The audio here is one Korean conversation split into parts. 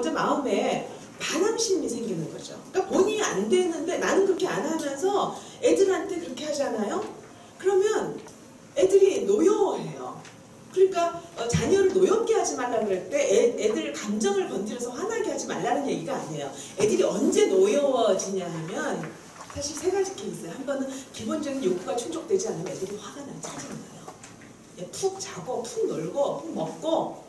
먼저 마음에 반항심이 생기는 거죠. 그러니까 본인이 안 되는데 나는 그렇게 안 하면서 애들한테 그렇게 하잖아요. 그러면 애들이 노여워해요. 그러니까 자녀를 노엽게 하지 말라 그럴 때 애들 감정을 건드려서 화나게 하지 말라는 얘기가 아니에요. 애들이 언제 노여워지냐 하면 사실 세 가지 케이스예요. 한 번은 기본적인 욕구가 충족되지 않으면 애들이 화가 나요. 짜증나요. 예, 푹 자고 푹 놀고 푹 먹고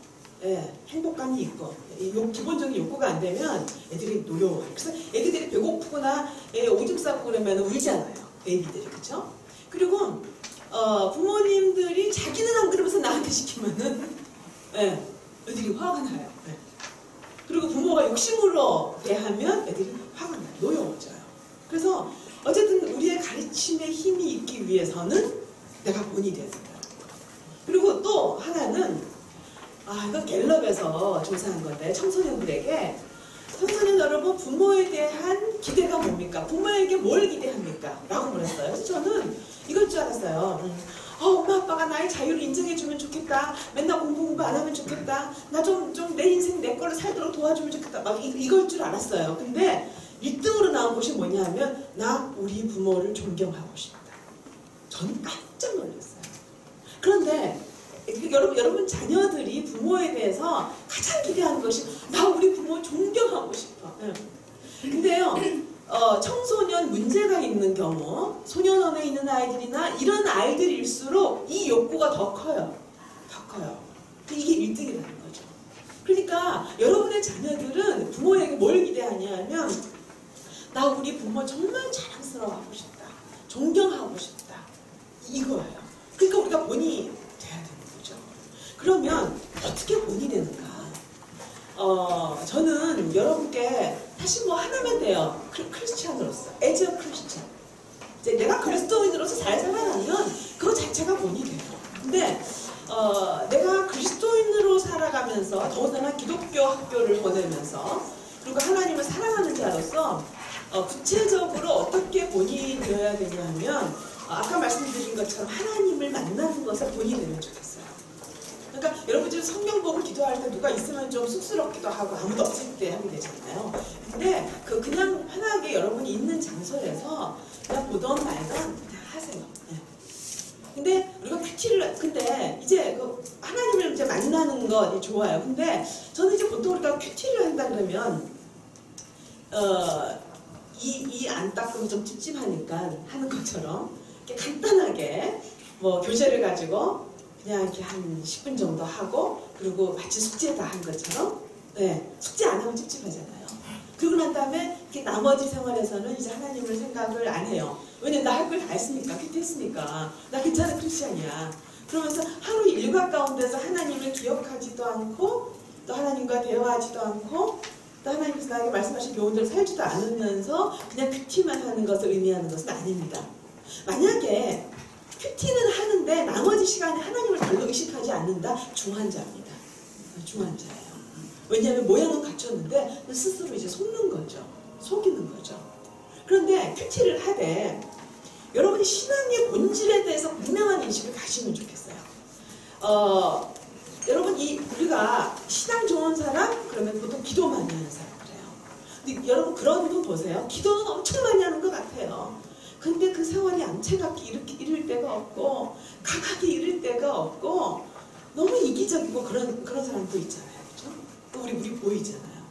예, 행복감이 있고 기본적인 욕구가 안 되면 애들이 노여워요. 그래서 애기들이 배고프거나 오줌 싸고 그러면 울잖아요. 애기들이. 그렇죠? 그리고 부모님들이 자기는 안 그러면서 나한테 시키면은 예, 애들이 화가 나요. 예. 그리고 부모가 욕심으로 대하면 애들이 화가 나요. 노여워져요. 그래서 어쨌든 우리의 가르침에 힘이 있기 위해서는 내가 본이 돼야 된다. 그리고 또 하나는 이건 갤럽에서 조사한 건데 청소년들에게 여러분 부모에 대한 기대가 뭡니까? 부모에게 뭘 기대합니까? 라고 물었어요. 그래서 저는 이걸 줄 알았어요. 엄마 아빠가 나의 자유를 인정해주면 좋겠다. 맨날 공부 안 하면 좋겠다. 나 좀 내 인생 내 걸로 살도록 도와주면 좋겠다. 막 이걸 줄 알았어요. 근데 1등으로 나온 것이 뭐냐 하면 나 우리 부모를 존경하고 싶다. 저는 깜짝 놀랐어요. 그런데 여러분 자녀들이 부모에 대해서 가장 기대하는 것이 나 우리 부모 존경하고 싶어. 근데요 청소년 문제가 있는 경우 소년원에 있는 아이들이나 이런 아이들일수록 이 욕구가 더 커요. 이게 1등이라는 거죠. 그러니까 여러분의 자녀들은 부모에게 뭘 기대하냐면 나 우리 부모 정말 자랑스러워하고 싶다. 존경하고 싶다. 이거예요. 그러니까 우리가 본이 돼야 되는 거죠. 그러면 어떻게 본이 되는가? 저는 여러분께 사실 뭐 하나만 돼요. 크리스찬으로서. as a Christian. 이제 내가 그리스도인으로서 잘 살아가면 그거 자체가 본이 돼요. 근데 내가 그리스도인으로 살아가면서 더군다나 기독교 학교를 보내면서 그리고 하나님을 사랑하는 자로서 구체적으로 어떻게 본이 되어야 되냐면 아까 말씀드린 것처럼 하나님을 만나는 것에 본이 되면 좋겠어요. 그러니까 여러분 지금 성경 보고 기도할 때 누가 있으면 좀 쑥스럽기도 하고 아무도 없을 때 하게 되잖아요. 근데 그냥 편하게 여러분이 있는 장소에서 그냥 보던 말던 그냥 하세요. 네. 근데 우리가 근데 이제 하나님을 이제 만나는 거 좋아요. 근데 저는 이제 보통 우리가 큐티를 한다 그러면 이 안 닦으면 좀 찝찝하니까 하는 것처럼 이렇게 간단하게 뭐 교재를 가지고 그냥 이렇게 한 10분 정도 하고 그리고 마치 숙제 다 한 것처럼 숙제 안 하면 찝찝하잖아요. 그러고 난 다음에 이렇게 나머지 생활에서는 이제 하나님을 생각을 안 해요. 왜냐면 나 할 걸 다 했으니까, 큐티 했으니까. 나 괜찮은 크리스찬이야. 그러면서 하루 일과 가운데서 하나님을 기억하지도 않고 또 하나님과 대화하지도 않고 또 하나님께서 나에게 말씀하신 교훈대로 살지도 않으면서 그냥 큐티만 하는 것을 의미하는 것은 아닙니다. 만약에 큐티는 하는데 나머지 시간에 하나님을 별로 의식하지 않는다? 중환자입니다. 중환자예요. 왜냐하면 모양은 갖췄는데 스스로 이제 속는 거죠. 속이는 거죠. 그런데 큐티를 하되 여러분이 신앙의 본질에 대해서 분명한 인식을 가지면 좋겠어요. 여러분 우리가 신앙 좋은 사람 그러면 보통 기도 많이 하는 사람 그래요. 근데 여러분 그런 분 보세요. 기도는 엄청 많이 하는 것 같아요. 근데 그 세월이 암체각기 이를 때가 없고 강하게 이를 때가 없고 너무 이기적이고 그런 사람도 있잖아요. 그렇죠? 또 우리 보이잖아요.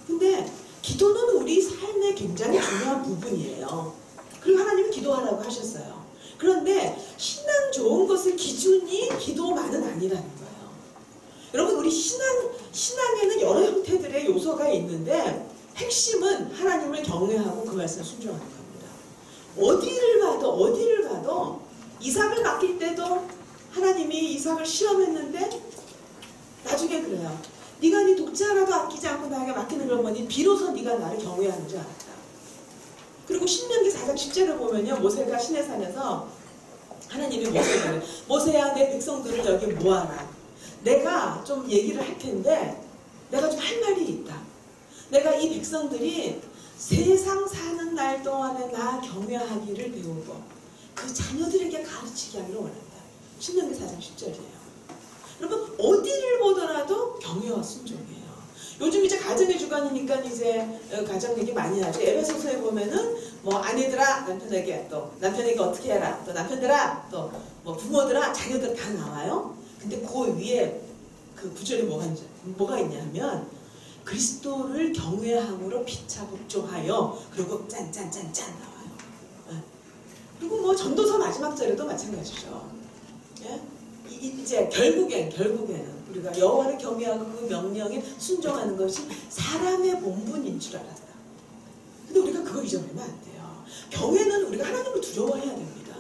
근데 기도는 우리 삶의 굉장히 중요한 부분이에요. 그리고 하나님은 기도하라고 하셨어요. 그런데 신앙 좋은 것의 기준이 기도만은 아니라는 거예요. 여러분 우리 신앙에는 여러 형태들의 요소가 있는데 핵심은 하나님을 경외하고 그 말씀을 순종하는 겁니다. 어디를 봐도 이삭을 맡길 때도 하나님이 이삭을 시험했는데 나중에 그래요. 네가 네 독자라도 아끼지 않고 나에게 맡기는 걸 보니 비로소 네가 나를 경외하는 줄 알았다. 그리고 신명기 4장 10절을 보면요. 모세가 시내산에서 하나님이 모세야 내 백성들을 여기 모아라. 내가 좀 얘기를 할 텐데 내가 좀 할 말이 있다. 내가 이 백성들이 세상 사는 날 동안에 나 경외하기를 배우고 그 자녀들에게 가르치게 하기를 원한다. 신명기 4장 10절이에요. 여러분 어디를 보더라도 경외와 순종이에요. 요즘 이제 가정의 주관이니까 이제 가정 얘기 많이 하죠. 에베소서에 보면은 뭐 아내들아 남편에게, 또 남편에게 어떻게 해라, 또 남편들아, 또 뭐 부모들아 자녀들 다 나와요. 근데 그 위에 그 구절이 뭐가 있냐 하면 그리스도를 경외함으로 피차 복종하여, 그리고 짠짠짠짠 나와요. 그리고 뭐 전도서 마지막 절에도 마찬가지죠. 예? 이제 결국에는 우리가 여호와를 경외하고 그 명령에 순종하는 것이 사람의 본분인 줄 알았다. 근데 우리가 그거 잊어버리면 안 돼요. 경외는 우리가 하나님을 두려워해야 됩니다.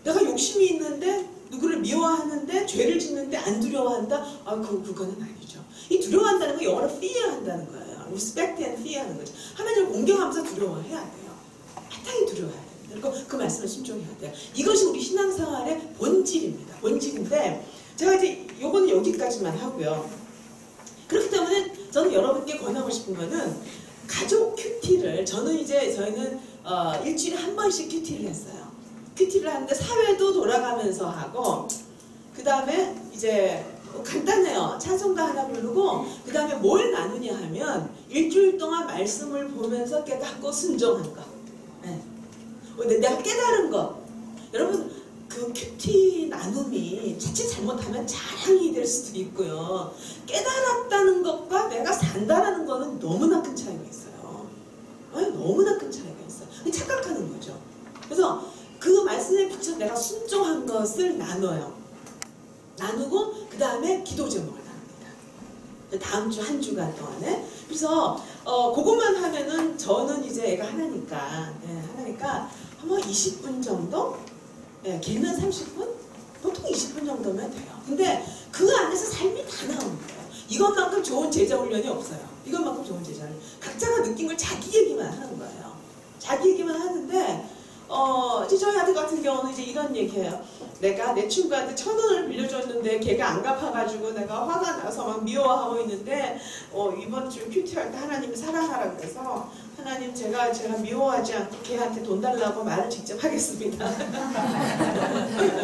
내가 욕심이 있는데 누구를 미워하는데 죄를 짓는데 안 두려워한다? 그거는 아니죠. 이 두려워한다는 건 영어로 fear한다는 거예요. respect and fear하는 거죠. 하나님을 공경하면서 두려워해야 돼요. 마땅히 두려워해야 돼요. 그리고 그 말씀을 순종해야 돼요. 이것이 우리 신앙생활의 본질입니다. 본질인데 제가 이제 요거는 여기까지만 하고요. 그렇기 때문에 저는 여러분께 권하고 싶은 거는 가족 큐티를, 저희는 일주일에 한 번씩 큐티를 했어요. 큐티를 하는데 사회도 돌아가면서 하고, 그 다음에 이제 간단해요. 찬송가 하나 부르고, 그 다음에 뭘 나누냐 하면 일주일 동안 말씀을 보면서 깨닫고 순종한 거. 네. 내가 깨달은 거. 여러분, 그 큐티 나눔이 자칫 잘못하면 자랑이 될 수도 있고요. 깨달았다는 것과 내가 산다라는 거는 너무나 큰 차이가 있어요. 너무나 큰 차이가 있어요. 착각하는 거죠. 그래서 그 말씀에 붙여 내가 순종한 것을 나눠요. 나누고 그 다음에 기도 제목을 나눕니다. 다음 주 한 주간 동안에. 그래서 그것만 하면은 저는 이제 애가 하나니까 한 20분 정도? 길면 30분? 보통 20분 정도면 돼요. 근데 그 안에서 삶이 다 나오는 거예요. 이것만큼 좋은 제자 훈련이 없어요. 이것만큼 좋은 제자 훈련. 각자가 느낀 걸 자기 얘기만 하는 거예요. 자기 얘기만 하는데 이제 저희 아들 같은 경우는 이제 이런 얘기해요. 내가 내 친구한테 1,000원을 빌려줬는데 걔가 안 갚아가지고 내가 화가 나서 막 미워하고 있는데 이번 주 큐티할 때 하나님이 사랑하라 그래서 하나님 제가 미워하지 않고 걔한테 돈 달라고 말을 직접 하겠습니다.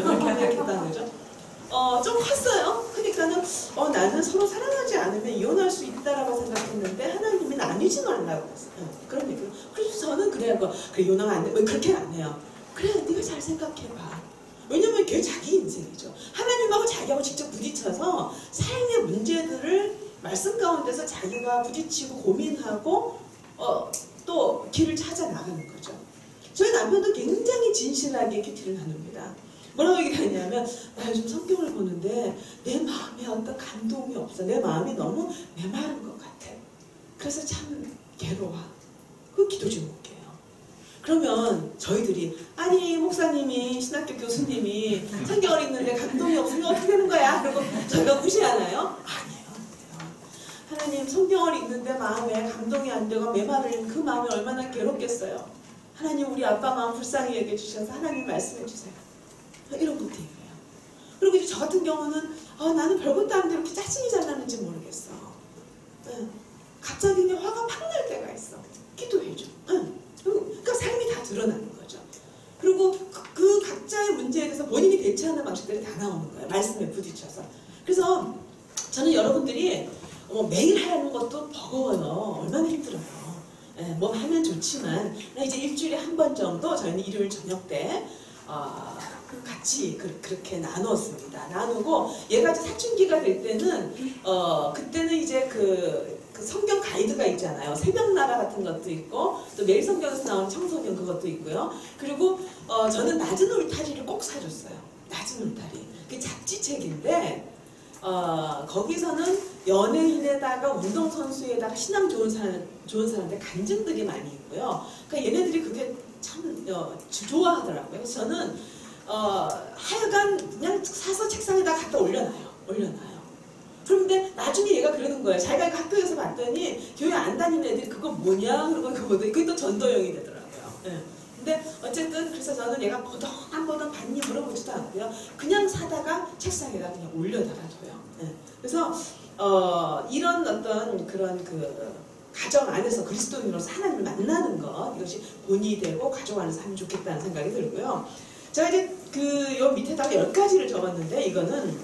그렇게 하겠다는 거죠. 좀 컸어요. 그러니까는 나는 서로 사랑하지 않으면 이혼할 수 있다라고 생각했는데 하나님은 아니지 말라고 했어요. 그런 얘기를. 그래서 저는 그래 이혼하면 안 돼. 그렇게 안 해요. 그래 네가 잘 생각해봐. 왜냐면 그게 자기 인생이죠. 하나님하고 자기하고 직접 부딪혀서 삶의 문제들을 말씀 가운데서 자기가 부딪히고 고민하고 또 길을 찾아 나가는 거죠. 저희 남편도 굉장히 진실하게 큐티를 나눕니다. 뭐라고 얘기하냐면 나 요즘 성경을 보는데 내 마음에 어떤 감동이 없어. 내 마음이 너무 메마른 것 같아. 그래서 참 괴로워. 그 기도 제목이에요. 그러면 저희들이 아니 목사님이 신학교 교수님이 성경을 읽는데 감동이 없으면 어떻게 되는 거야? 그리고 저희가 무시하나요? 아니에요. 하나님 성경을 읽는데 마음에 감동이 안 되고 메마른 그 마음이 얼마나 괴롭겠어요. 하나님 우리 아빠 마음 불쌍히 여겨 주셔서 하나님 말씀해 주세요. 이런 것도 얘기해요. 그리고 이제 저 같은 경우는 나는 별것도 아닌데 이렇게 짜증이 잘 나는지 모르겠어. 갑자기 그냥 화가 팍 날 때가 있어. 기도해줘. 그러니까 삶이 다 드러나는 거죠. 그리고 그 각자의 문제에 대해서 본인이 대처하는 방식들이 다 나오는 거예요. 말씀에 부딪혀서. 그래서 저는 여러분들이 매일 하는 것도 버거워요. 얼마나 힘들어요. 뭐 하면 좋지만 이제 일주일에 한 번 정도 저희는 일요일 저녁 때 같이 그렇게 나누었습니다. 나누고 얘가 이제 사춘기가 될 때는 그때는 이제 그 성경 가이드가 있잖아요. 새벽나라 같은 것도 있고 또 매일 성경에서 나오는 청소년 그것도 있고요. 그리고 저는 낮은 울타리를 꼭 사줬어요. 낮은 울타리. 그게 잡지책인데 거기서는 연예인에다가 운동선수에다가 신앙 좋은 사람들 간증들이 많이 있고요. 그러니까 얘네들이 그게 참 좋아하더라고요. 그래서 저는 하여간 그냥 사서 책상에다 갖다 올려놔요. 그런데 나중에 얘가 그러는 거예요. 자기가 학교에서 봤더니 교회 안 다니는 애들이 그거 뭐냐? 그러고 그게 또 전도용이 되더라고요. 근데 어쨌든 그래서 저는 얘가 보던 안 보던 봤니 물어보지도 않고요. 그냥 사다가 책상에다 그냥 올려다가 둬요. 그래서 이런 어떤 그런 가정 안에서 그리스도인으로서 하나님을 만나는 것, 이것이 본이 되고 가족 안에서 하면 좋겠다는 생각이 들고요. 제가 이제 요 밑에다가 10가지를 적었는데 이거는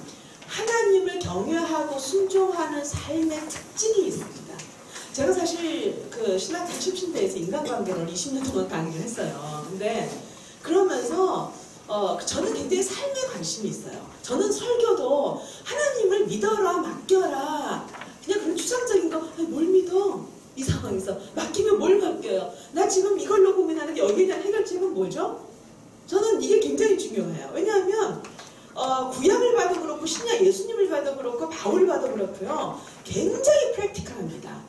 하나님을 경외하고 순종하는 삶의 특징이 있습니다. 제가 사실 그 신학교 70대에서 인간관계를 20년 동안 강의를 했어요. 근데 그러면서 저는 굉장히 삶에 관심이 있어요. 저는 설교도 하나님을 믿어라, 맡겨라. 그냥 그런 추상적인 거, 아니, 뭘 믿어? 이 상황에서 맡기면 뭘 맡겨요? 나 지금 이걸로 고민하는데 여기에 대한 해결책은 뭐죠? 저는 이게 굉장히 중요해요. 왜냐하면 구약을 봐도 그렇고 신약 예수님을 봐도 그렇고 바울을 봐도 그렇고요. 굉장히 프랙티컬합니다.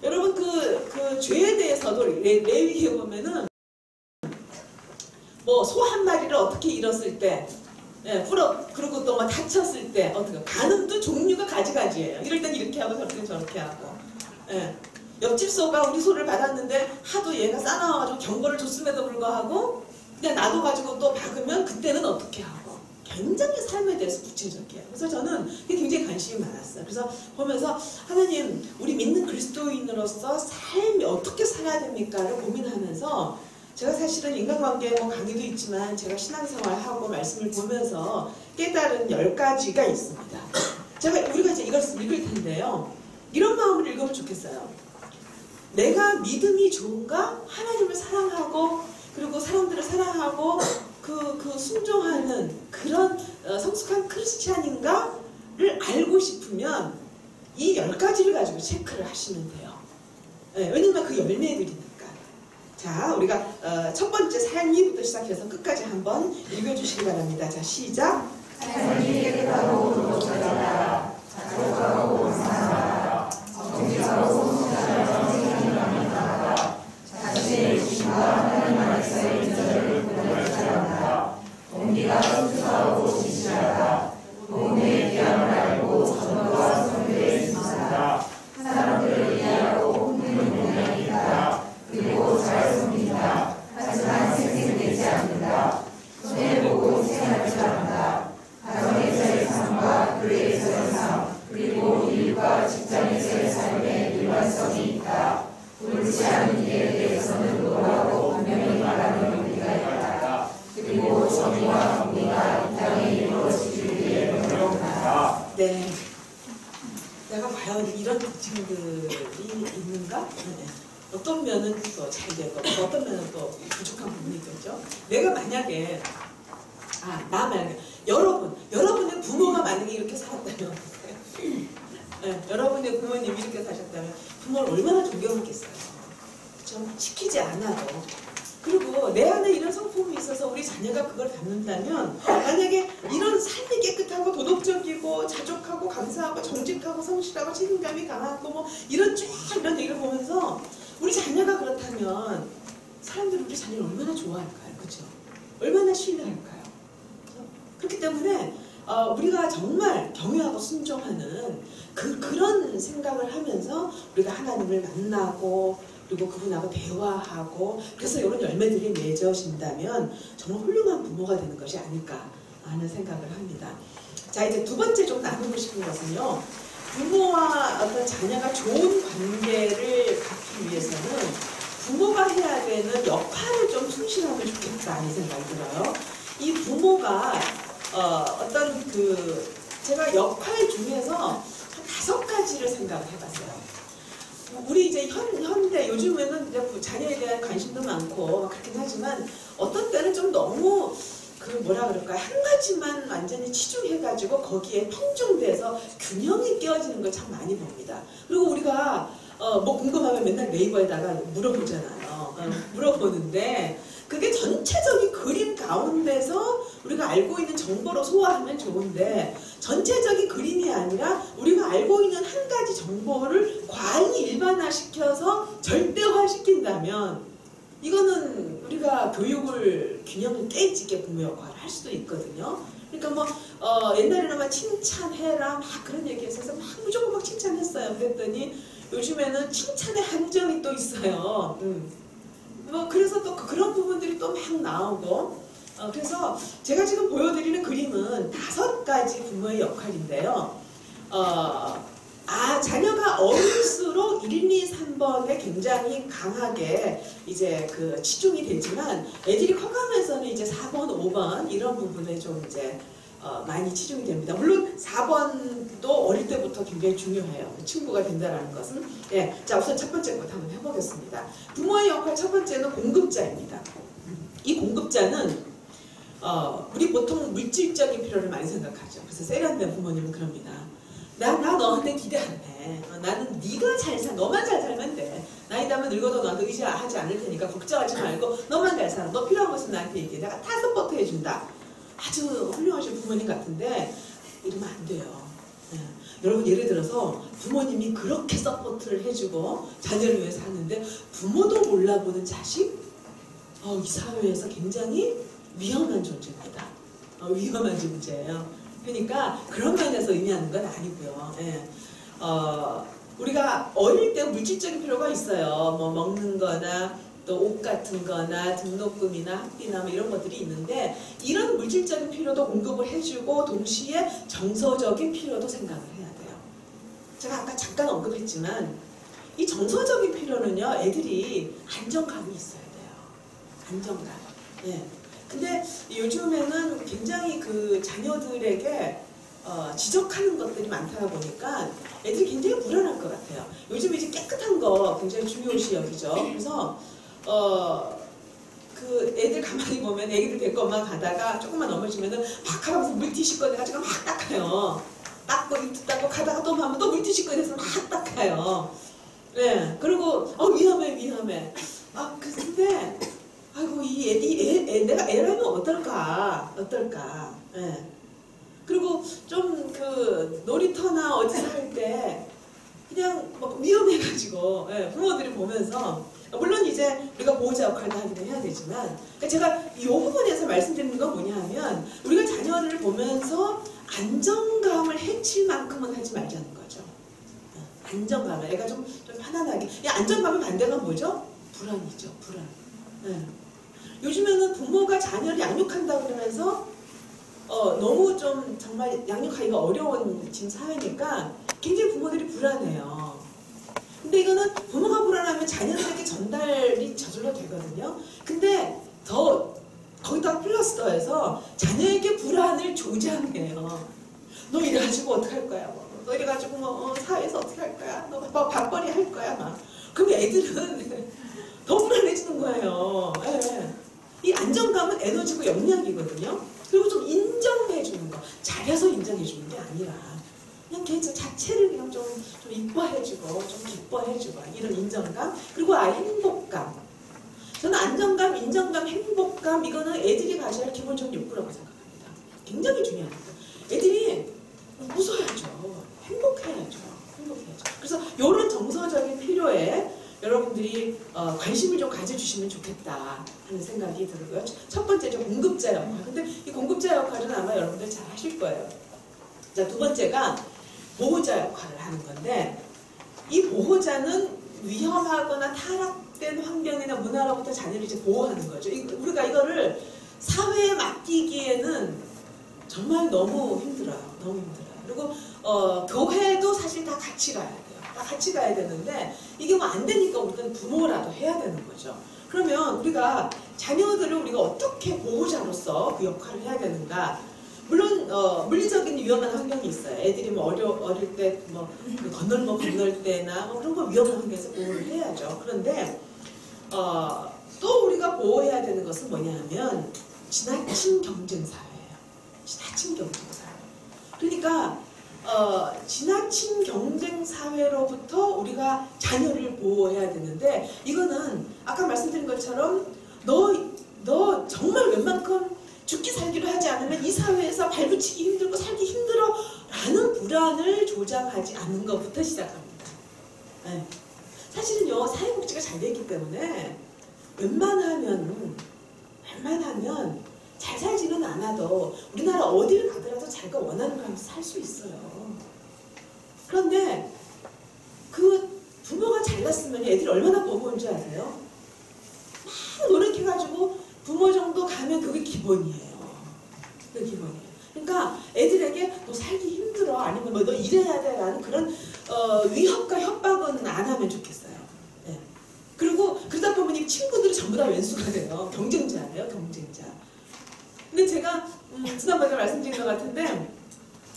여러분 그 죄에 대해서도 레위기에 보면은 뭐 소 한 마리를 어떻게 잃었을 때, 그리고 또 막 다쳤을 때 어떻게 간음도 종류가 가지가지예요. 이럴 땐 이렇게 하고 저럴 땐 저렇게 하고. 옆집 소가 우리 소를 받았는데 하도 얘가 싸나워가지고 경고를 줬음에도 불구하고 그냥 놔둬가지고 또 박으면 그때는 어떻게 하고. 굉장히 삶에 대해서 구체적이에요. 그래서 저는 이게 굉장히 관심이 많았어요. 그래서 보면서 하나님, 우리 믿는 그리스도인으로서 삶이 어떻게 살아야 됩니까를 고민하면서 제가 사실은 인간관계 뭐 강의도 있지만 제가 신앙생활하고 말씀을 보면서 깨달은 10가지가 있습니다. 우리가 이제 이걸 읽을 텐데요. 이런 마음으로 읽으면 좋겠어요. 내가 믿음이 좋은가? 하나님을 사랑하고 그리고 사람들을 사랑하고 그 순종하는 그런 성숙한 크리스찬인가를 알고 싶으면 이 10가지를 가지고 체크를 하시면 돼요. 왜냐면 그 열매들이니까. 자, 우리가 첫 번째 삶이부터 시작해서 끝까지 한번 읽어주시기 바랍니다. 자, 시작. 삶이 깨끗하고 도덕하다. 자족하고 온상하다. 정직하고 성실하다. 정직하다. 자신의 의심과 하나님 안에서의 인정을 구별하지 않는다. 동기가 순수하고 진실하다. 도움의 귀함을 알고 전도와 선교에 힘쓰다. 사람들을 이해하고 흥미는 용량이 있다. 그리고 잘 섬긴다. 하지만 생색내지 않는다. 손해보고 희생하지 않는다. 가정에서의 삶과 교회에서의 삶, 그리고 일과 직장에서의 삶에 일관성이 있다. 옳지 않은 일에 대해서는 노하고 분명히 말하는 용기가 있다. 그리고 정의와 공의가 이 땅에 이루어지기 위해 노력한다. 네. 내가 과연 이런 특징들이 있는가? 네. 어떤 면은 또 잘 되고 어떤 면은 또 부족한 부분이 있겠죠. 내가 만약에 여러분의 부모가 만약에 이렇게 살았다면 여러분의 부모님이 이렇게 사셨다면 부모를 얼마나 존경하겠어요. 그렇죠? 시키지 않아도. 그리고 내 안에 이런 성품이 있어서 우리 자녀가 그걸 갖는다면 만약에 이런 삶이 깨끗하고 도덕적이고 자족하고 감사하고 정직하고 성실하고 책임감이 강하고 뭐 이런 얘기를 보면서 우리 자녀가 그렇다면 사람들이 우리 자녀를 얼마나 좋아할까요? 그렇죠? 얼마나 신뢰할까요? 그렇기 때문에 우리가 정말 경외하고 순종하는 그런 생각을 하면서 우리가 하나님을 만나고 그리고 그분하고 대화하고 그래서 이런 열매들이 맺어진다면 정말 훌륭한 부모가 되는 것이 아닐까 하는 생각을 합니다. 자, 이제 두 번째 좀 나누고 싶은 것은요. 부모와 어떤 자녀가 좋은 관계를 갖기 위해서는 부모가 해야 되는 역할을 좀 충실하면 좋겠다 이 생각이 들어요. 이 부모가 제가 역할 중에서 한 5가지를 생각을 해봤어요. 우리 이제 현대 요즘에는 이제 자녀에 대한 관심도 많고 그렇긴 하지만 어떤 때는 좀 너무 한 가지만 완전히 치중해가지고 거기에 편중돼서 균형이 깨어지는 걸 참 많이 봅니다. 그리고 우리가 뭐 궁금하면 맨날 네이버에다가 물어보잖아요. 물어보는데 그게 전체적인 그림 가운데서 우리가 알고 있는 정보로 소화하면 좋은데 전체적인 그림이 아니라 우리가 알고 있는 한 가지 정보를 과잉 일반화시켜서 절대화시킨다면 이거는 우리가 교육을 균형을 깨지게 부모 역할을 할 수도 있거든요. 그러니까 뭐 옛날에는 막 칭찬해라 막 그런 얘기했어서 막 무조건 막 칭찬했어요. 그랬더니 요즘에는 칭찬의 함정이 또 있어요. 뭐 그래서 또 그런 부분들이 또 막 나오고 그래서 제가 지금 보여드리는 그림은 5가지 부모의 역할인데요. 자녀가 어릴수록 1, 2, 3번에 굉장히 강하게 이제 치중이 되지만 애들이 커가면서는 이제 4번, 5번 이런 부분에 좀 이제 많이 치중이 됩니다. 물론 4번도 어릴 때부터 굉장히 중요해요. 친구가 된다는 것은. 예, 자, 우선 첫 번째부터 한번 해보겠습니다. 부모의 역할 첫 번째는 공급자입니다. 이 공급자는 우리 보통 물질적인 필요를 많이 생각하죠. 그래서 세련된 부모님은 그럽니다. 나 너한테 기대 안 해. 나는 네가 잘 살, 너만 잘 살면 돼. 나이 들면 늙어도 너한테 의지하지 않을 테니까 걱정하지 말고 너만 잘 살아. 너 필요한 것은 나한테 얘기해. 내가 다 서포트 해준다. 아주 훌륭하신 부모님 같은데 이러면 안 돼요. 네. 여러분 예를 들어서 부모님이 그렇게 서포트를 해주고 자녀를 위해서 하는데 부모도 몰라보는 자식? 이 사회에서 굉장히 위험한 존재입니다. 위험한 존재예요. 그러니까 그런 면에서 의미하는 건 아니고요. 예. 우리가 어릴 때 물질적인 필요가 있어요. 뭐 먹는 거나 또 옷 같은 거나 등록금이나 학비나 뭐 이런 것들이 있는데 이런 물질적인 필요도 공급을 해주고 동시에 정서적인 필요도 생각을 해야 돼요. 제가 아까 잠깐 언급했지만 이 정서적인 필요는요, 애들이 안정감이 있어야 돼요. 안정감. 예. 근데 요즘에는 굉장히 그 자녀들에게 지적하는 것들이 많다 보니까 애들이 굉장히 불안할 것 같아요. 요즘 이제 깨끗한 거 굉장히 중요시 여기죠. 그래서 그 애들 가만히 보면 애기들 데리고 엄마가 가다가 조금만 넘어지면은 박하면서 물티슈 꺼내가지고 막 닦아요. 닦고 입도 닦고 가다가 또 하면 또 물티슈 꺼내서 막 닦아요. 네, 그리고 위험해. 근데 아이고 내가 애라면 어떨까. 네. 그리고 좀 그 놀이터나 어디서 할 때 그냥 막 위험해가지고 부모들이 보면서 물론 이제 우리가 보호자 역할도 하기는 해야 되지만 그러니까 제가 이 부분에서 말씀드리는 건 뭐냐 하면 우리가 자녀를 보면서 안정감을 해칠 만큼은 하지 말자는 거죠. 안정감을 애가 좀 편안하게. 안정감의 반대가 뭐죠? 불안이죠. 불안. 요즘에는 부모가 자녀를 양육한다고 그러면서 너무 좀 정말 양육하기가 어려운 지금 사회니까 굉장히 부모들이 불안해요. 근데 이거는 부모가 불안하면 자녀들에게 전달이 저절로 되거든요. 근데 거기다가 플러스 더해서 자녀에게 불안을 조장해요. 너 이래가지고 어떡할 거야? 너 이래가지고 사회에서 어떻게 할 거야? 너 밥벌이 할 거야? 막. 그럼 애들은 더 불안해지는 거예요. 이 안정감은 에너지고 영향이거든요. 그리고 좀 인정해주는 거. 잘해서 인정해주는 게 아니라 그냥 걔 자체를 그냥 좀 이뻐해주고 좀 기뻐해주고 이런 인정감. 그리고 행복감. 저는 안정감, 인정감, 행복감 이거는 애들이 가져야 할 기본적인 욕구라고 생각합니다. 굉장히 중요합니다. 애들이 웃어야죠. 행복해야죠. 그래서 이런 정서적인 필요에 여러분들이 관심을 좀 가져주시면 좋겠다 하는 생각이 들고요. 첫 번째죠, 공급자 역할. 근데 이 공급자 역할은 아마 여러분들 잘 하실 거예요. 자, 두 번째가 보호자 역할을 하는 건데 이 보호자는 위험하거나 타락된 환경이나 문화로부터 자녀를 이제 보호하는 거죠. 우리가 이거를 사회에 맡기기에는 정말 너무 힘들어요. 그리고 교회도 사실 다 같이 가야 돼요. 다 같이 가야 되는데 이게 뭐 안 되니까 우리는 부모라도 해야 되는 거죠. 그러면 우리가 자녀들을 우리가 어떻게 보호자로서 그 역할을 해야 되는가? 물론 물리적인 위험한 환경이 있어요. 애들이 뭐 어릴 때 뭐 건널 때나 뭐 그런 거 위험한 환경에서 보호를 해야죠. 그런데 또 우리가 보호해야 되는 것은 뭐냐면 지나친 경쟁 사회예요. 지나친 경쟁 사회. 그러니까 지나친 경쟁 사회로부터 우리가 자녀를 보호해야 되는데 이거는 아까 말씀드린 것처럼 너 정말 웬만큼 죽기 살기로 하지 않으면 이 사회에서 발붙이기 힘들고 살기 힘들어 라는 불안을 조장하지 않는 것부터 시작합니다. 네. 사실은요 사회복지가 잘 돼 있기 때문에 웬만하면 잘 살지는 않아도 우리나라 어디를 가더라도 자기가 원하는 걸 하면서 살 수 있어요. 그런데 그 부모가 잘났으면 애들이 얼마나 버거운 줄 아세요? 막 노력해가지고 부모 정도 가면 그게 기본이에요. 그게 기본이에요. 그러니까 애들에게 너 살기 힘들어 아니면 뭐 너 이래야 돼 라는 그런 위협과 협박은 안 하면 좋겠어요. 네. 그리고 그러다 보면 이 친구들이 전부 다 왼수가 돼요. 경쟁자예요. 경쟁자. 근데 제가 지난번에 말씀드린 것 같은데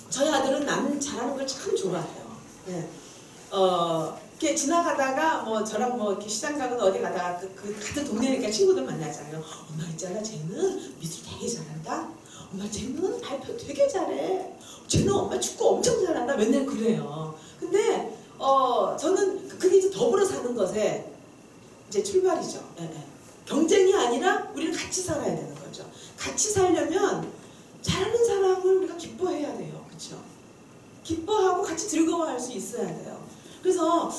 저희 아들은 남 잘하는 걸 참 좋아해요. 네. 이렇게 지나가다가 뭐 저랑 뭐 이렇게 시장 가거나 어디 가다가 그 같은 동네니까 친구들 만나잖아요. 엄마 있잖아, 쟤는 미술 되게 잘한다. 엄마 쟤는 발표 되게 잘해. 쟤는 엄마 축구 엄청 잘한다. 맨날 그래요. 근데 저는 그게 이제 더불어 사는 것에 이제 출발이죠. 예, 예. 경쟁이 아니라 우리는 같이 살아야 되는 거죠. 같이 살려면 잘하는 사람을 우리가 기뻐해야 돼요. 그렇죠? 기뻐하고 같이 즐거워할 수 있어야 돼요. 그래서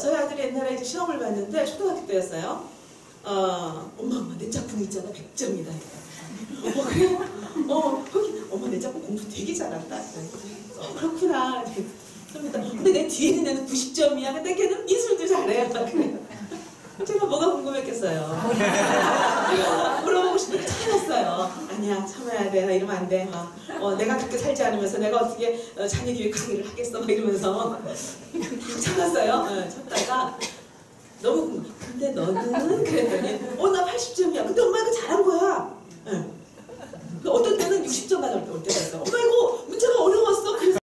저희 아들이 옛날에 이제 시험을 봤는데 초등학교 때였어요. 엄마 내 작품 있잖아 100점이다. 그래? 거기 엄마 내 작품 공부 되게 잘한다. 그렇구나. 근데 내 뒤에 있는 애는 90점이야. 근데 걔는 미술도 잘해. 그래. 제가 뭐가 궁금했겠어요. 물어보고 싶은데 참았어요. 아니야, 참아야 돼. 나 이러면 안 돼. 내가 그렇게 살지 않으면서 내가 어떻게 자녀 교육 강의를 하겠어. 막 이러면서 참았어요. 참다가 너무 궁금해. 근데 너는? 그랬더니 나 80점이야. 근데 엄마 이거 잘한 거야. 어떤 때는 60점 받을 올 때가 있어. 엄마 이거 문제가 어려웠어. 그래서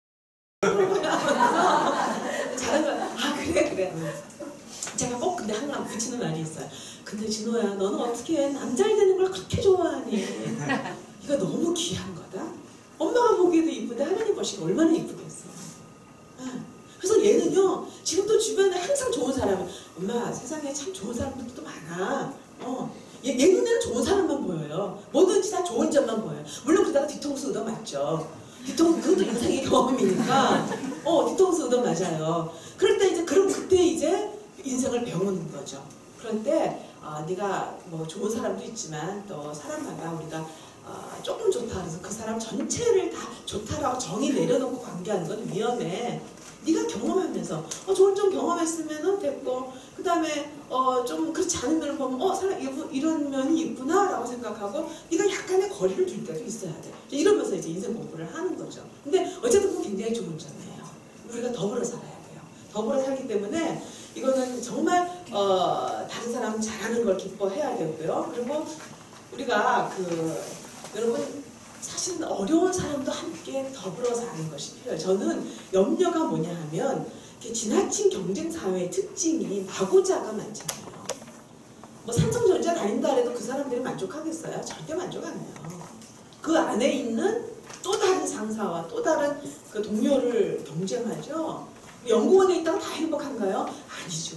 그런 거야. 잘한 거야. 그래. 제가 꼭 근데 항상 붙이는 말이 있어요. 근데 진호야, 너는 어떻게 남 잘 되는 걸 그렇게 좋아하니? 이거 너무 귀한 거다. 엄마가 보기에도 이쁜데 하나님 보시기 얼마나 이쁘겠어. 그래서 얘는요, 지금도 주변에 항상 좋은 사람, 엄마 세상에 참 좋은 사람들도 많아. 얘 눈에는 좋은 사람만 보여요. 뭐든지 다 좋은 점만 보여요. 물론 그러다가 뒤통수 얻어 맞죠. 그것도 인생의 경험이니까 뒤통수 얻어 맞아요. 그럴 때 이제 그때 이제 인생을 배우는 거죠. 그럴 때 네가 뭐 좋은 사람도 있지만 또 사람마다 우리가 조금 좋다 그래서 그 사람 전체를 다 좋다라고 정의 내려놓고 관계하는 건 위험해. 네가 경험하면서 좋은 점 경험했으면 됐고 그 다음에 좀 그렇지 않은 면을 보면 사람 이런 면이 있구나 라고 생각하고 네가 약간의 거리를 둘 때도 있어야 돼. 이러면서 이제 인생 공부를 하는 거죠. 근데 어쨌든 그건 굉장히 좋은 점이에요. 우리가 더불어 살아야 돼요. 더불어 살기 때문에 이거는 정말 다른 사람 잘하는 걸 기뻐해야 되고요. 그리고 우리가 여러분 사실 어려운 사람도 함께 더불어 사는 것이 필요해요. 저는 염려가 뭐냐 하면 지나친 경쟁 사회의 특징이 마고자가 많잖아요. 뭐 삼성전자 다닌다 해도 그 사람들이 만족하겠어요? 절대 만족 안 해요. 그 안에 있는 또 다른 상사와 또 다른 그 동료를 경쟁하죠. 연구원에 있다가 다 행복한가요? 아니죠.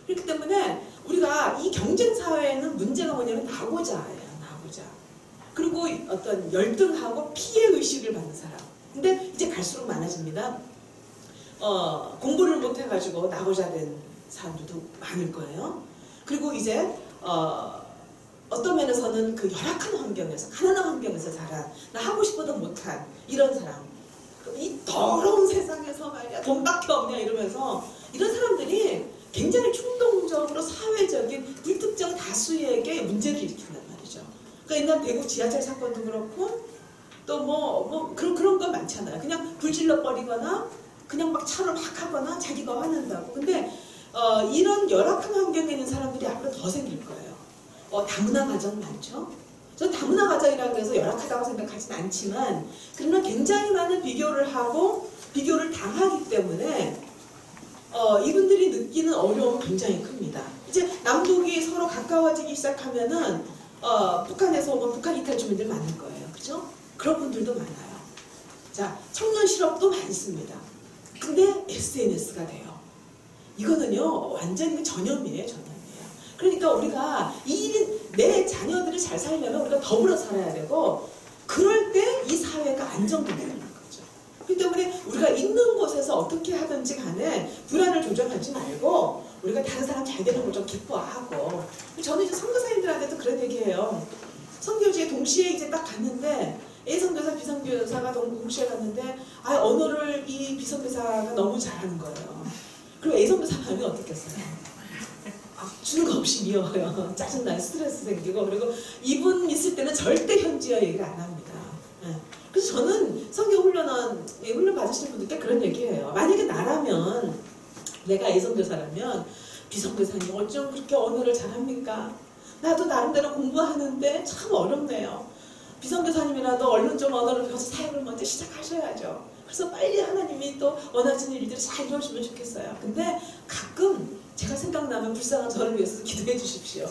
그렇기 때문에 우리가 이 경쟁 사회에는 문제가 뭐냐면 나고자예요. 나고자. 그리고 어떤 열등하고 피해 의식을 받는 사람. 근데 이제 갈수록 많아집니다. 공부를 못 해가지고 나고자 된 사람들도 많을 거예요. 그리고 이제 어떤 면에서는 그 열악한 환경에서 가난한 환경에서 자란 나 하고 싶어도 못한 이런 사람. 이 더러운 세상에서 말이야 돈밖에 없냐 이러면서 이런 사람들이 굉장히 충동적으로 사회적인 불특정 다수에게 문제를 일으킨단 말이죠. 그러니까 옛날 대구 지하철 사건도 그렇고 또 그런 거 많잖아요. 그냥 불질러 버리거나 그냥 막 차를 막 하거나 자기가 화낸다고. 근데 이런 열악한 환경에 있는 사람들이 앞으로 더 생길 거예요. 다문화 가정 많죠? 저 다문화 가정이라고 해서 열악하다고 생각하진 않지만 그러나 굉장히 많은 비교를 하고 비교를 당하기 때문에 이분들이 느끼는 어려움은 굉장히 큽니다. 이제 남북이 서로 가까워지기 시작하면은 북한에서 오면 북한 이탈 주민들 많을 거예요. 그죠? 그런 분들도 많아요. 자, 청년 실업도 많습니다. 근데 SNS가 돼요. 이거는요 완전히 전염이에요. 그러니까 우리가 내 자녀들이 잘 살려면 우리가 더불어 살아야 되고 그럴 때 이 사회가 안정되는 거죠. 그렇기 때문에 우리가 있는 곳에서 어떻게 하든지 간에 불안을 조정하지 말고 우리가 다른 사람 잘 되는 걸 좀 기뻐하고 저는 이제 선교사님들한테도 그런 얘기해요. 선교지에 동시에 이제 딱 갔는데 A 선교사, B 선교사가 동시에 갔는데 언어를 이 B 선교사가 너무 잘하는 거예요. 그리고 A 선교사 마음이 어떻겠어요? 주는 거 없이 미워요. 짜증나요. 스트레스 생기고 그리고 이분 있을 때는 절대 현지어 얘기를 안 합니다. 그래서 저는 성경 훈련 받으시는 분들께 그런 얘기해요. 만약에 나라면 내가 A 선교사라면 B 선교사님 어쩜 그렇게 언어를 잘합니까? 나도 나름대로 공부하는데 참 어렵네요. 비선교사님이라도 얼른 좀 언어를 배워서 사역을 먼저 시작하셔야죠. 그래서 빨리 하나님이 또 원하시는 일들을 잘 이루어주면 좋겠어요. 근데 가끔 제가 생각나면 불쌍한 저를 위해서 기도해 주십시오.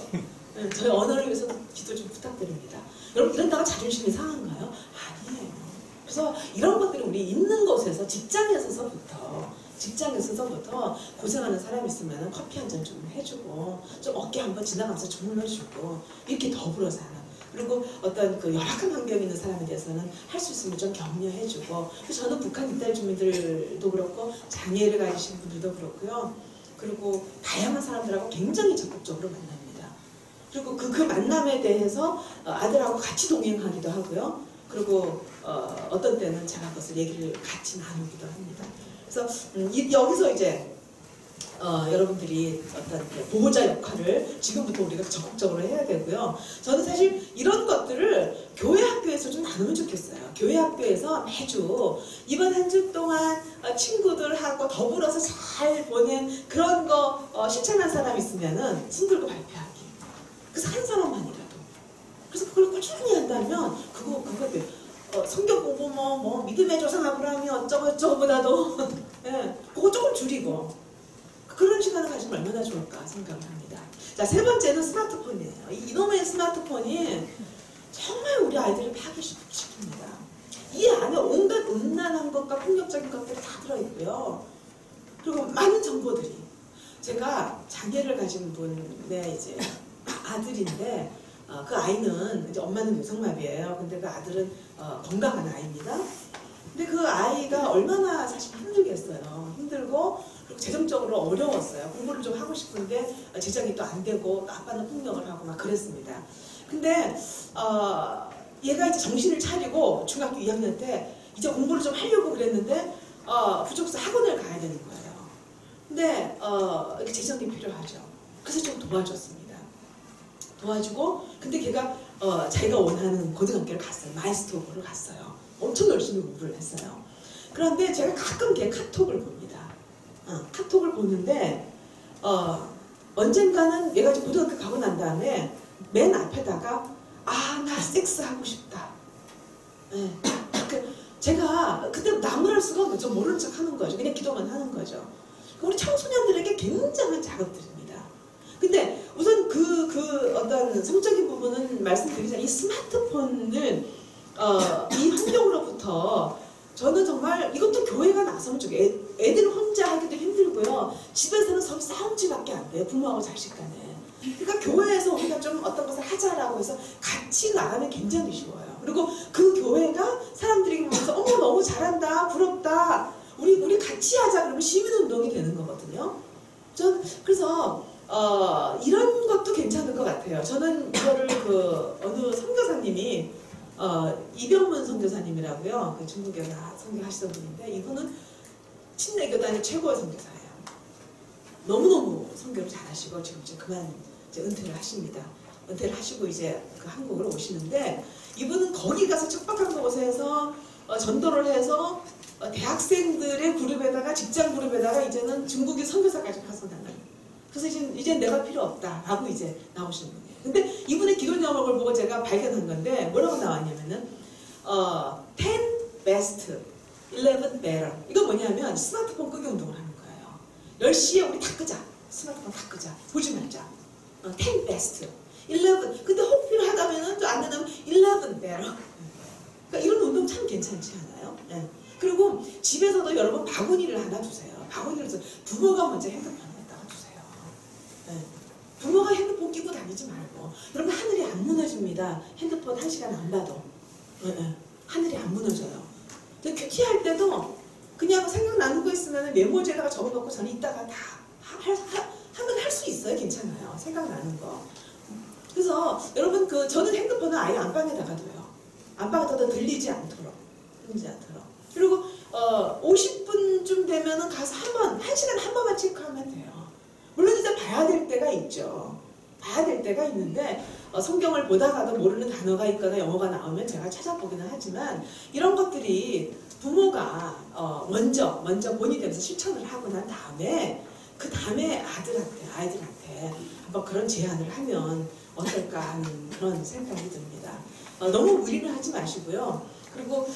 저희 언어를 위해서 기도 좀 부탁드립니다. 여러분 이런다가 자존심이 상한가요? 아니에요. 그래서 이런 것들이 우리 있는 곳에서 직장에서부터 고생하는 사람이 있으면 커피 한 잔 좀 해주고 좀 어깨 한번 지나가면서 주물러주고 이렇게 더불어 사는, 그리고 어떤 그 열악한 환경에 있는 사람에 대해서는 할 수 있으면 좀 격려해주고, 그래서 저는 북한 이탈 주민들도 그렇고 장애를 가지신 분들도 그렇고요. 그리고 다양한 사람들하고 굉장히 적극적으로 만납니다. 그리고 그 만남에 대해서 아들하고 같이 동행하기도 하고요. 그리고 어떤 때는 제가 그것을 얘기를 같이 나누기도 합니다. 그래서 여기서 이제 여러분들이 어떤 보호자 역할을 지금부터 우리가 적극적으로 해야 되고요. 저는 사실 이런 것들을 교회 학교에서 좀 나누면 좋겠어요. 교회 학교에서 매주 이번 한 주 동안 친구들하고 더불어서 잘 보낸 그런 거 실천한 사람 있으면은 손 들고 발표하기. 그래서 한 사람만이라도. 그래서 그걸 꾸준히 한다면 그거 성경 공부 뭐 믿음의 조상하고 하면 어쩌고저쩌고보다도 예, 그거 조금 줄이고 그런 시간을 가지면 얼마나 좋을까 생각을 합니다. 자, 세 번째는 스마트폰이에요. 이놈의 스마트폰이 정말 우리 아이들을 파괴시킵니다. 이 안에 온갖 음란한 것과 폭력적인 것들이 다 들어있고요. 그리고 많은 정보들이. 제가 장애를 가진 분의 이제 아들인데 그 아이는 이제 엄마는 뇌성마비예요. 근데 그 아들은 건강한 아이입니다. 근데 그 아이가 얼마나 사실 힘들겠어요. 힘들고 그리고 재정적으로 어려웠어요. 공부를 좀 하고 싶은데 재정이 또 안 되고 또 아빠는 폭력을 하고 막 그랬습니다. 근데 얘가 이제 정신을 차리고 중학교 2학년 때 이제 공부를 좀 하려고 그랬는데 부족해서 학원을 가야 되는 거예요. 근데 이렇게 재정이 필요하죠. 그래서 좀 도와줬습니다. 도와주고, 근데 걔가 자기가 원하는 고등학교를 갔어요. 마이스토고를 갔어요. 엄청 열심히 공부를 했어요. 그런데 제가 가끔 걔 카톡을 봅니다. 카톡을 보는데 언젠가는 얘가 이제 고등학교 가고 난 다음에 맨 앞에다가 나 섹스하고 싶다. 네. 제가 그때 나무랄 수가 없죠. 모르는 척 하는 거죠. 그냥 기도만 하는 거죠. 우리 청소년들에게 굉장한 자극들입니다. 근데 우선 그 어떤 성적인 부분은 말씀드리자, 이 스마트폰을 이 환경으로부터 저는 정말 이것도 교회가 나서면 좋겠어요. 애들 혼자 하기도 힘들고요. 집에서는 서로 싸움질밖에 안 돼요. 부모하고 자식 간에. 그러니까 교회에서 우리가 좀 어떤 것을 하자라고 해서 같이 나가면 굉장히 쉬워요. 그리고 그 교회가 사람들이 보면서 어머 너무 잘한다, 부럽다, 우리 같이 하자 그러면 시민운동이 되는 거거든요. 전 그래서 이런 것도 괜찮을 것 같아요. 저는 이거를 어느 선교사님이 이병문 선교사님이라고요. 그 중국에 선교하시던 분인데 이분은 친내교단의 최고의 선교사예요. 너무너무 선교를 잘하시고 지금 이제 그만 이제 은퇴를 하십니다. 은퇴를 하시고 이제 그 한국으로 오시는데 이분은 거기 가서 척박한 곳에서 전도를 해서 대학생들의 그룹에다가 직장 그룹에다가 이제는 중국인 선교사까지 파송당하는. 그래서 이제 내가 필요 없다라고 이제 나오시는 분이에요. 근데 이분의 기도 제목을 보고 제가 발견한 건데 뭐라고 나왔냐면은 10 best, 11 better. 이거 뭐냐면 스마트폰 끄기 운동을 하는 거예요. 10시에 우리 다 끄자. 스마트폰 다 끄자. 보지 말자. 10 best, 11. 근데 혹 필요하다면은 또 안 되면 11 better. 그러니까 이런 운동 참 괜찮지 않아요? 네. 그리고 집에서도 여러분 바구니를 하나 주세요. 바구니를 줘. 부모가 먼저 핸드폰에다가 주세요. 네. 부모가 핸드폰 끼고 다니지 말고. 여러분 하늘이 안 무너집니다. 핸드폰 1시간 안 봐도. 네. 하늘이 안 무너져요. 큐티할 때도 그냥 생각나는 거 있으면 메모지에다가 적어놓고 저는 이따가 다 하면 할 수 있어요. 괜찮아요. 생각나는 거. 그래서 여러분 저는 핸드폰은 아예 안방에다가 둬요. 안방에다가 들리지 않도록. 그리고 50분쯤 되면은 가서 1시간에 한 번만 체크하면 돼요. 물론 이제 봐야 될 때가 있죠. 봐야 될 때가 있는데 성경을 보다가도 모르는 단어가 있거나 영어가 나오면 제가 찾아보기는 하지만 이런 것들이 부모가 먼저 본이 되면서 실천을 하고 난 다음에 그 다음에 아이들한테 한번 그런 제안을 하면 어떨까 하는 그런 생각이 듭니다. 너무 무리를 하지 마시고요. 그리고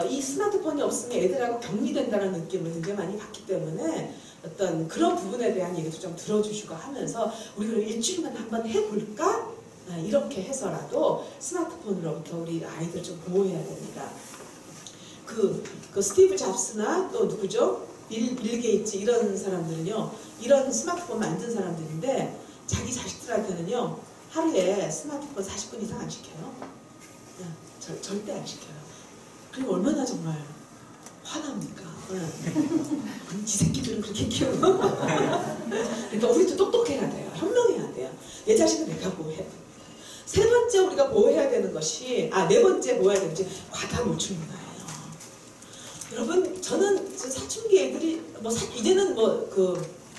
이 스마트폰이 없으면 애들하고 격리된다는 느낌을 굉장히 많이 받기 때문에 어떤 그런 부분에 대한 얘기도 좀 들어주시고 하면서 우리 그럼 일주일만 한번 해볼까? 이렇게 해서라도 스마트폰으로부터 우리 아이들 좀 보호해야 됩니다. 그 스티브 잡스나 또 누구죠? 빌 게이츠 이런 사람들은요, 이런 스마트폰 만든 사람들인데 자기 자식들한테는요 하루에 스마트폰 40분 이상 안 시켜요. 절대 안 시켜요. 그리고 얼마나 정말 화납니까? 지 새끼들은 그렇게 키우고. 그러니까 우리도 똑똑해야 돼요. 현명해야 돼요. 내 자식은 내가 보호해야 됩니다. 세 번째 우리가 보호해야 되는 것이, 네 번째 보호해야 되는 것이 과다 노출 문화예요. 여러분, 저는 사춘기 애들이 이제는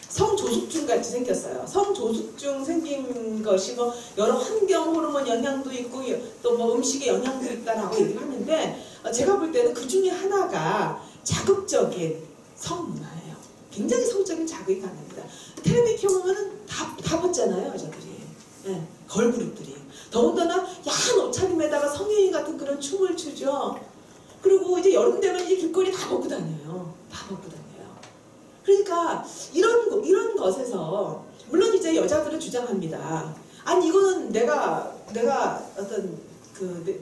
성조숙증 같이 생겼어요. 성조숙증 생긴 것이 여러 환경 호르몬 영향도 있고 또 음식의 영향도 있다라고 얘기를 하는데, 제가 볼 때는 그 중에 하나가 자극적인 성문화예요. 굉장히 성적인 자극이 강합니다. 텔레비 켜보면 다 벗잖아요, 여자들이. 걸그룹들이. 더군다나 야한 옷차림에다가 성인이 같은 그런 춤을 추죠. 그리고 이제 여름 되면 이제 길거리 다 벗고 다녀요. 다 벗고 다녀요. 그러니까 이런 것에서 물론 이제 여자들은 주장합니다. 아니 이거는 내가 어떤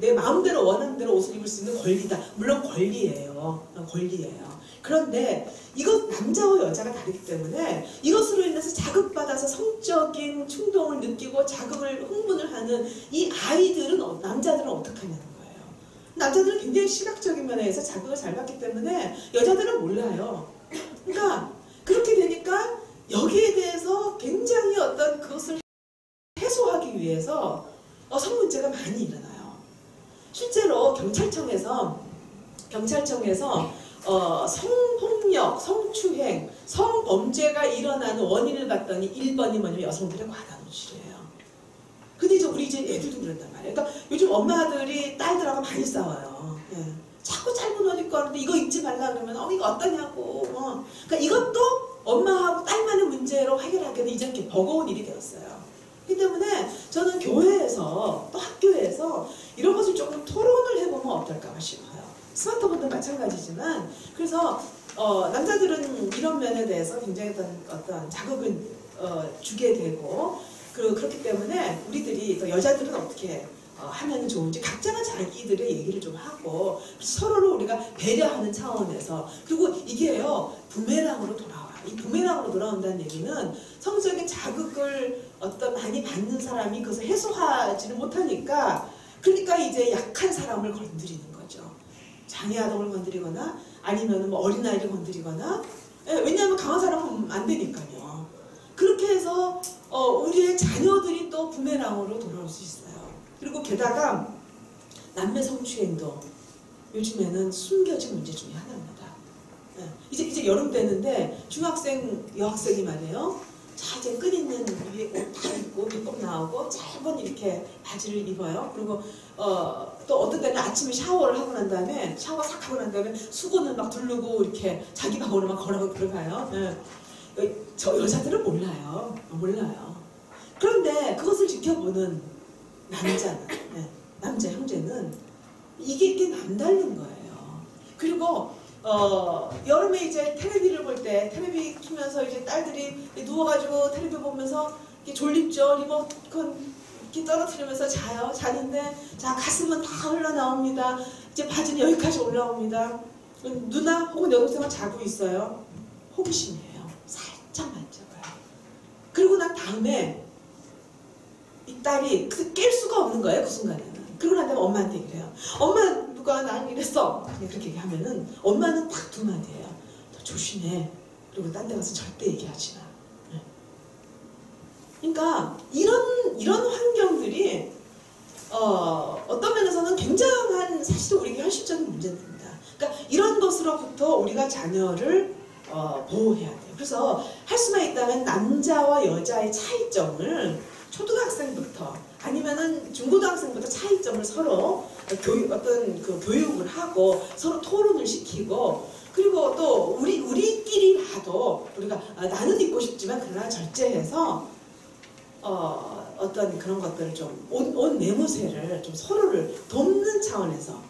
내 마음대로 원하는 대로 옷을 입을 수 있는 권리다. 물론 권리예요. 권리예요. 그런데 이것 남자와 여자가 다르기 때문에 이것으로 인해서 자극받아서 성적인 충동을 느끼고 자극을 흥분을 하는 이 아이들은 남자들은 어떻게 하냐는 거예요. 남자들은 굉장히 시각적인 면에서 자극을 잘 받기 때문에 여자들은 몰라요. 그러니까 그렇게 되니까 여기에 대해서 굉장히 어떤 그것을 해소하기 위해서 성문제가 많이 일어나요. 실제로 경찰청에서 성폭력, 성추행, 성범죄가 일어나는 원인을 봤더니 1번이 뭐냐면 여성들의 과다 노출이에요. 근데 이제 우리 애들도 그런단 말이에요. 그러니까 요즘 엄마들이 딸들하고 많이 싸워요. 자꾸 짧은 옷 입고 하는데 이거 입지 말라 그러면 이거 어떠냐고. 그러니까 이것도 엄마하고 딸만의 문제로 해결하기는 이제 이렇게 버거운 일이 되었어요. 그렇기 때문에 저는 교회에서 또 학교에서 이런 것을 조금 토론을 해보면 어떨까 싶어요. 스마트폰도 마찬가지지만 그래서 남자들은 이런 면에 대해서 굉장히 어떤 자극을 주게 되고 그렇기 때문에 우리들이 또 여자들은 어떻게 하면 좋은지 각자가 자기들의 얘기를 좀 하고 서로를 우리가 배려하는 차원에서 그리고 이게요 부메랑으로 돌아와요. 이 부메랑으로 돌아온다는 얘기는 성적인 자극을 많이 받는 사람이 그것을 해소하지를 못하니까 그러니까 이제 약한 사람을 건드리는 거죠. 장애 아동을 건드리거나 아니면 어린아이를 건드리거나 왜냐하면 강한 사람은 안 되니까요. 그렇게 해서 우리의 자녀들이 또 부메랑으로 돌아올 수 있어요. 그리고 게다가 남매 성추행도 요즘에는 숨겨진 문제 중에 하나입니다. 이제 여름 되는데 중학생, 여학생이 말이에요. 자 이제 끈 있는 위에 옷 다 입고 배꼽 나오고 짧은 이렇게 바지를 입어요. 그리고 또 어떤 때는 아침에 샤워를 하고 난 다음에 샤워 싹 하고 난 다음에 수건을 막 두르고 이렇게 자기 방으로 막 걸어가고 들어가요. 저 여자들은 몰라요. 그런데 그것을 지켜보는 남자 형제는 이게 남다른 거예요. 그리고 여름에 이제 텔레비를 볼 때 텔레비 키면서 이제 딸들이 누워가지고 텔레비 보면서 이렇게 졸립죠. 리모컨 이렇게 떨어뜨리면서 자요. 자는데 자 가슴은 다 흘러나옵니다. 이제 바지는 여기까지 올라옵니다. 누나 혹은 여동생은 자고 있어요. 호기심이에요. 살짝 만져봐요. 그리고 난 다음에 이 딸이 깰 수가 없는 거예요. 그 순간에는. 그러고 난 다음에 엄마한테 얘기를 해요. 엄마 누가 나는 이랬어. 그냥 그렇게 얘기하면은 엄마는 딱 두 마디예요. 너 조심해. 그리고 딴 데 가서 절대 얘기하지 마. 그러니까 이런 환경들이 어떤 면에서는 굉장한 사실 우리에게 현실적인 문제입니다. 그러니까 이런 것으로부터 우리가 자녀를 보호해야 돼요. 그래서 할 수만 있다면 남자와 여자의 차이점을 초등학생부터 아니면은 중고등학생부터 차이점을 서로 교육을 하고 서로 토론을 시키고 그리고 또 우리끼리 봐도 우리가 나는 있고 싶지만 그러나 절제해서 어떤 그런 것들을 좀 온 내무새를 좀 서로를 돕는 차원에서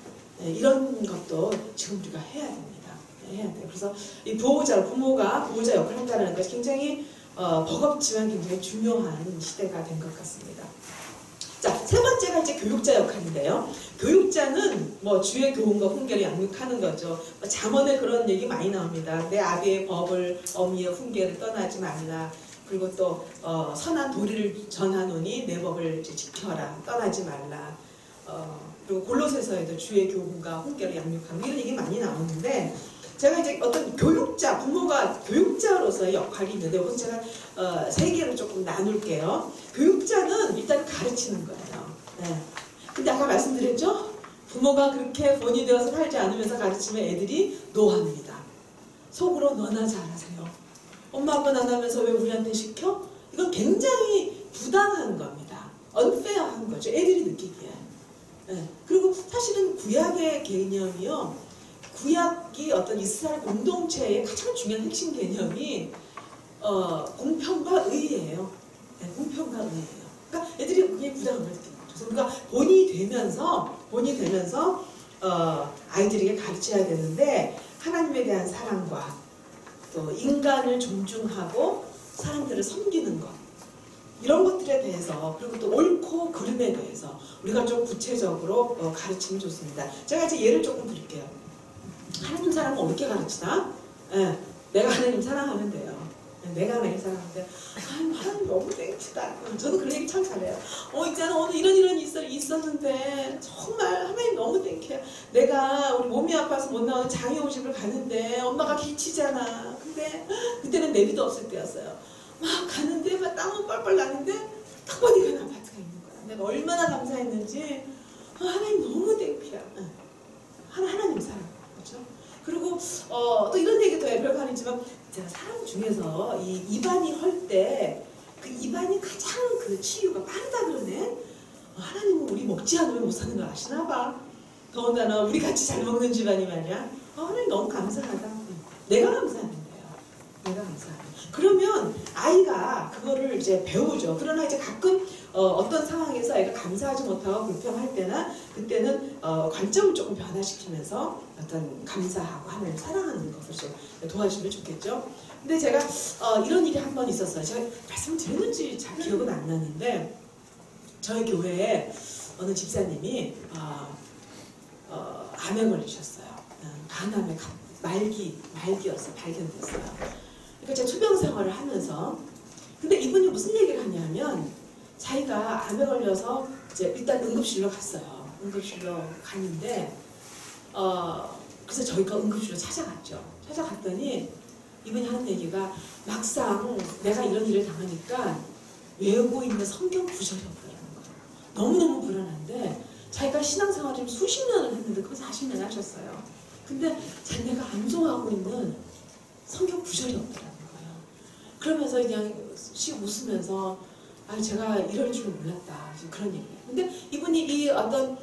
이런 것도 지금 우리가 해야 됩니다. 해야 돼요. 그래서 이 부모가 보호자 역할을 한다는 것이 굉장히 버겁지만 굉장히 중요한 시대가 된 것 같습니다. 자, 세 번째가 이제 교육자 역할인데요. 교육자는 뭐 주의 교훈과 훈계를 양육하는 거죠. 잠언에 그런 얘기 많이 나옵니다. 내 아비의 법을 어미의 훈계를 떠나지 말라. 그리고 또 선한 도리를 전하노니 내 법을 지켜라. 떠나지 말라. 그리고 골로새서에도 주의 교훈과 훈계를 양육하는 이런 얘기 많이 나오는데 제가 이제 어떤 교육자, 부모가 교육자로서의 역할이 있는데 오늘 제가 세 개를 조금 나눌게요. 교육자는 일단 가르치는 거예요. 네. 근데 아까 말씀드렸죠? 부모가 그렇게 본이 되어서 살지 않으면서 가르치면 애들이 노합니다. 속으로 너나 잘하세요. 엄마 아빠는 안 하면서 왜 우리한테 시켜? 이건 굉장히 부당한 겁니다. unfair한 거죠. 애들이 느끼기에. 네. 그리고 사실은 구약의 개념이요. 구약이 어떤 이스라엘 공동체의 가장 중요한 핵심 개념이 공평과 의예요. 네, 공평과 의예요. 그러니까 애들이 그게 부당한 걸 느끼는 거죠. 그러니까 본이 되면서 아이들에게 가르쳐야 되는데 하나님에 대한 사랑과 또 인간을 존중하고 사람들을 섬기는 것 이런 것들에 대해서 그리고 또 옳고 그름에 대해서 우리가 좀 구체적으로 가르치면 좋습니다. 제가 이제 예를 조금 드릴게요. 하나님 사랑은 어떻게 가르치나? 예, 내가 하나님 사랑하면 돼요. 내가 하나님 사랑하면 돼요. 하나님 너무 땡치다. 저도 그런 얘기 참 잘해요. 있잖아 오늘 이런 일이 있었는데 정말 하나님 너무 땡겨요. 내가 우리 몸이 아파서 못 나오는 장애우집을 가는데 엄마가 기치잖아. 근데 그때는 내비도 없을 때였어요. 막 가는데 막 땀은 뻘뻘 나는데 딱 보니까 아파트가 있는 거야. 내가 얼마나 감사했는지 하나님 너무 땡겨요. 하나님 사랑. 그리고 또 이런 얘기도 해요. 별거 아니지만 제가 사람 중에서 이 입안이 헐 때 그 입안이 가장 그 치유가 빠르다 그러네. 하나님은 우리 먹지 않으면 못 사는 걸 아시나 봐. 더군다나 우리 같이 잘 먹는 집안이 말이야. 하나님 너무 감사하다. 내가 감사하는데요. 내가 감사하다. 그러면 아이가 그거를 이제 배우죠. 그러나 이제 가끔 어떤 상황에서 아이가 감사하지 못하고 불평할 때나 그때는 관점을 조금 변화시키면서 어떤 감사하고 하나님 사랑하는 것을 좀 도와주시면 좋겠죠. 근데 제가 이런 일이 한 번 있었어요. 제가 말씀드렸는지 잘 기억은 안 나는데 저희 교회에 어느 집사님이 암에 걸리셨어요. 간암의 말기였어요. 발견됐어요. 그러니까 제가 투병 생활을 하면서 근데 이분이 무슨 얘기를 하냐면 자기가 암에 걸려서 이제 일단 응급실로 갔어요. 응급실로 갔는데 그래서 저희가 응급실로 찾아갔죠. 찾아갔더니 이분이 하는 얘기가 막상 내가 이런 일을 당하니까 외우고 있는 성경 구절이 없더라는 거예요. 너무너무 불안한데 자기가 신앙생활을 수십 년을 했는데 거의 40년 하셨어요. 근데 자기가 암송하고 있는 성경 구절이 없더라는 거예요. 그러면서 그냥 씩 웃으면서 제가 이럴 줄 몰랐다. 그런 얘기예요. 근데 이분이 이 어떤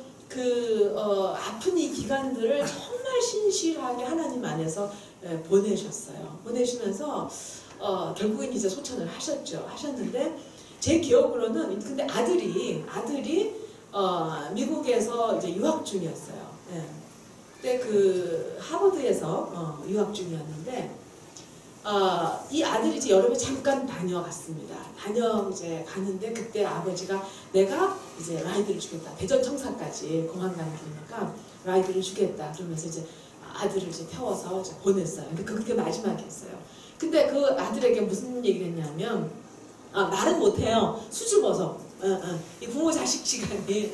아픈 이 기간들을 정말 신실하게 하나님 안에서 보내셨어요. 보내시면서 결국엔 이제 소천을 하셨는데 제 기억으로는 근데 아들이 미국에서 이제 유학 중이었어요. 그때 하버드에서 유학 중이었는데 이 아들이 이제 여름에 잠깐 다녀갔습니다. 이제 가는데 그때 아버지가 내가 이제 라이드를 주겠다. 대전 청사까지 공항 가는 길이니까 라이드를 주겠다. 그러면서 이제 아들을 이제 태워서 이제 보냈어요. 근데 그게 마지막이었어요. 근데 그 아들에게 무슨 얘기를 했냐면 말은 못해요. 수줍어서 이 부모 자식 시간이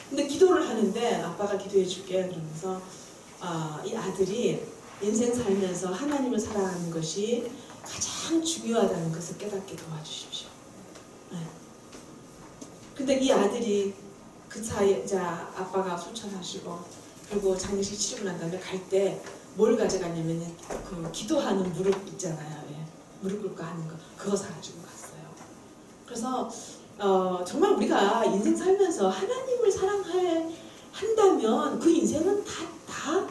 근데 기도를 하는데 아빠가 기도해 줄게 그러면서 이 아들이 인생 살면서 하나님을 사랑하는 것이 가장 중요하다는 것을 깨닫게 도와주십시오. 근데 이 아들이 그 사이에 아빠가 소천하시고 그리고 장례식 치르고 난 다음에 갈 때 뭘 가져갔냐면 그 기도하는 무릎 있잖아요. 무릎 꿇고 하는 거 그거 사가지고 갔어요. 그래서 정말 우리가 인생 살면서 하나님을 사랑한다면 그 인생은 다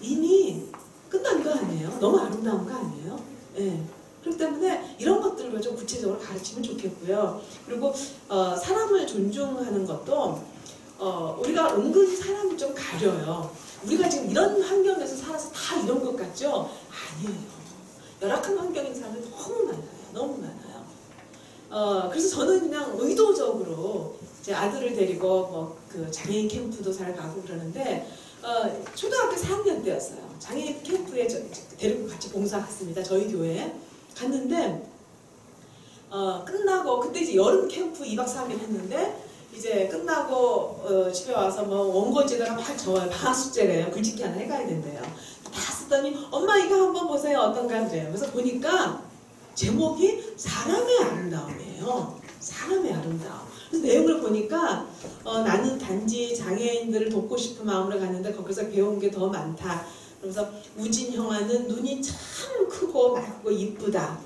이미 끝난 거 너무 아름다운 거 아니에요? 예. 그렇기 때문에 이런 것들을 좀 구체적으로 가르치면 좋겠고요. 그리고 사람을 존중하는 것도 우리가 은근히 사람을 좀 가려요. 우리가 지금 이런 환경에서 살아서 다 이런 것 같죠? 아니에요. 열악한 환경인 사람들이 너무 많아요. 너무 많아요. 그래서 저는 그냥 의도적으로 제 아들을 데리고 그 장애인 캠프도 잘 가고 그러는데 초등학교 4학년 때였어요. 장애인 캠프에 데리고 같이 봉사 갔습니다. 저희 교회에 갔는데 끝나고 그때 이제 여름 캠프 2박 3일 했는데 이제 끝나고 집에 와서 뭐 원고지에다가 막 적어요. 방학 숙제래요. 글짓기 하나 해가야 된대요. 다 쓰더니 엄마 이거 한번 보세요. 어떤가 그래요. 그래서 보니까 제목이 사람의 아름다움이에요. 사람의 아름다움. 그래서 내용을 보니까 나는 단지 장애인들을 돕고 싶은 마음으로 갔는데 거기서 배운 게 더 많다. 그래서 우진 형아는 눈이 참 크고 맑고 이쁘다.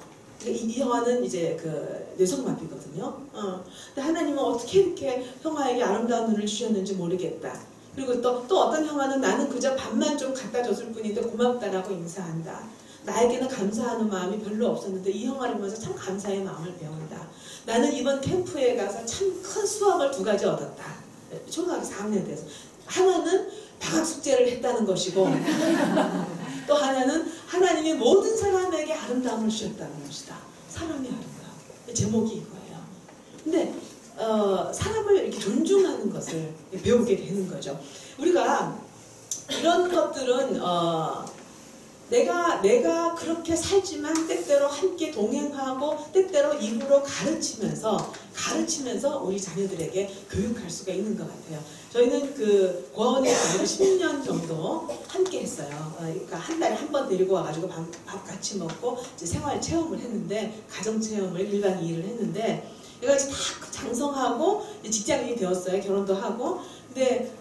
이 형아는 이제 그 뇌성마비거든요. 근데 하나님은 어떻게 이렇게 형아에게 아름다운 눈을 주셨는지 모르겠다. 그리고 또 어떤 형아는 나는 그저 밥만 좀 갖다 줬을 뿐인데 고맙다라고 인사한다. 나에게는 감사하는 마음이 별로 없었는데 이 형아를 보면서 참 감사의 마음을 배운다. 나는 이번 캠프에 가서 참 큰 수확을 2가지 얻었다. 초등학교 4학년 때에서. 하나는 방학 숙제를 했다는 것이고 또 하나는 하나님이 모든 사람에게 아름다움을 주셨다는 것이다. 사람의 아름다움. 제목이 이거예요. 근데 사람을 이렇게 존중하는 것을 배우게 되는 거죠. 우리가 이런 것들은 내가 그렇게 살지만 때때로 함께 동행하고 때때로 입으로 가르치면서 우리 자녀들에게 교육할 수가 있는 것 같아요. 저희는 그 고아원에서 10년 정도 함께 했어요. 그러니까 한 달에 한 번 데리고 와가지고 밥 같이 먹고 이제 생활 체험을 했는데 가정 체험을 1박 2일을 했는데 얘가 이제 다 장성하고 직장인이 되었어요. 결혼도 하고. 근데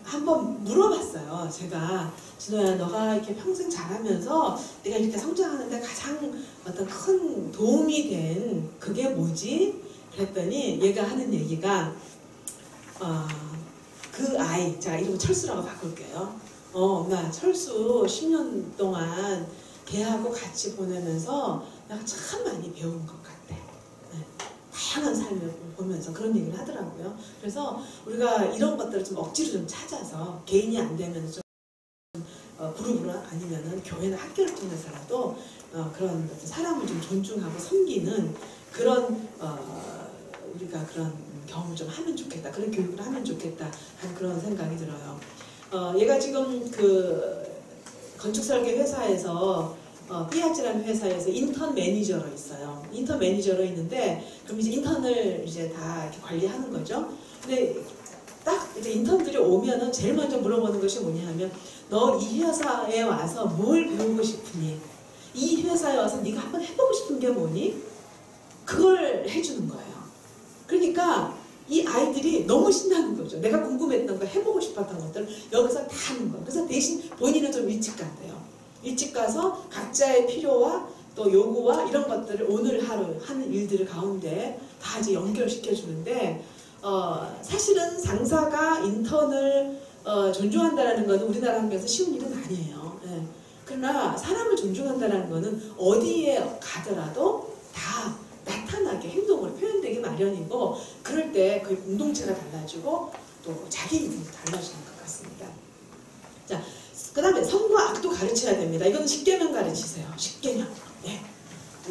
한번 물어봤어요. 제가 진호야 너가 이렇게 평생 자라면서 내가 이렇게 성장하는데 가장 어떤 큰 도움이 된 그게 뭐지? 그랬더니 얘가 하는 얘기가 그 아이, 자 이름 철수라고 바꿀게요. 엄마 철수 10년 동안 걔하고 같이 보내면서 내가 참 많이 배운 것 같아. 네. 다양한 삶을 보면서 그런 얘기를 하더라고요. 그래서 우리가 이런 것들을 좀 억지로 좀 찾아서 개인이 안 되면 좀 그룹으로 아니면은 교회나 학교를 통해서라도 그런 사람을 좀 존중하고 섬기는 그런 우리가 그런 경험을 좀 하면 좋겠다. 그런 교육을 하면 좋겠다 하는 그런 생각이 들어요. 얘가 지금 그 건축설계 회사에서 삐아즈라는 회사에서 인턴 매니저로 있어요. 인턴 매니저로 있는데 그럼 이제 인턴을 이제 다 이렇게 관리하는 거죠. 근데 딱 이제 인턴들이 오면은 제일 먼저 물어보는 것이 뭐냐 하면 너 이 회사에 와서 뭘 배우고 싶으니? 이 회사에 와서 네가 한번 해보고 싶은 게 뭐니? 그걸 해주는 거예요. 그러니까 이 아이들이 너무 신나는 거죠. 내가 궁금했던 거, 해보고 싶었던 것들을 여기서 다 하는 거예요. 그래서 대신 본인은 좀 일찍 간대요. 일찍 가서 각자의 필요와 또 요구와 이런 것들을 오늘 하루 하는 일들 가운데 다 이제 연결시켜 주는데 사실은 상사가 인턴을 존중한다는 것은 우리나라 환경에서 쉬운 일은 아니에요. 예. 그러나 사람을 존중한다는 것은 어디에 가더라도 다 나타나게 행동으로 표현되기 마련이고 그럴 때 그 공동체가 달라지고 또 자기 인생도 달라지는 것 같습니다. 자, 그 다음에 선과 악도 가르쳐야 됩니다. 이건 10계명 가르치세요. 10계명. 네.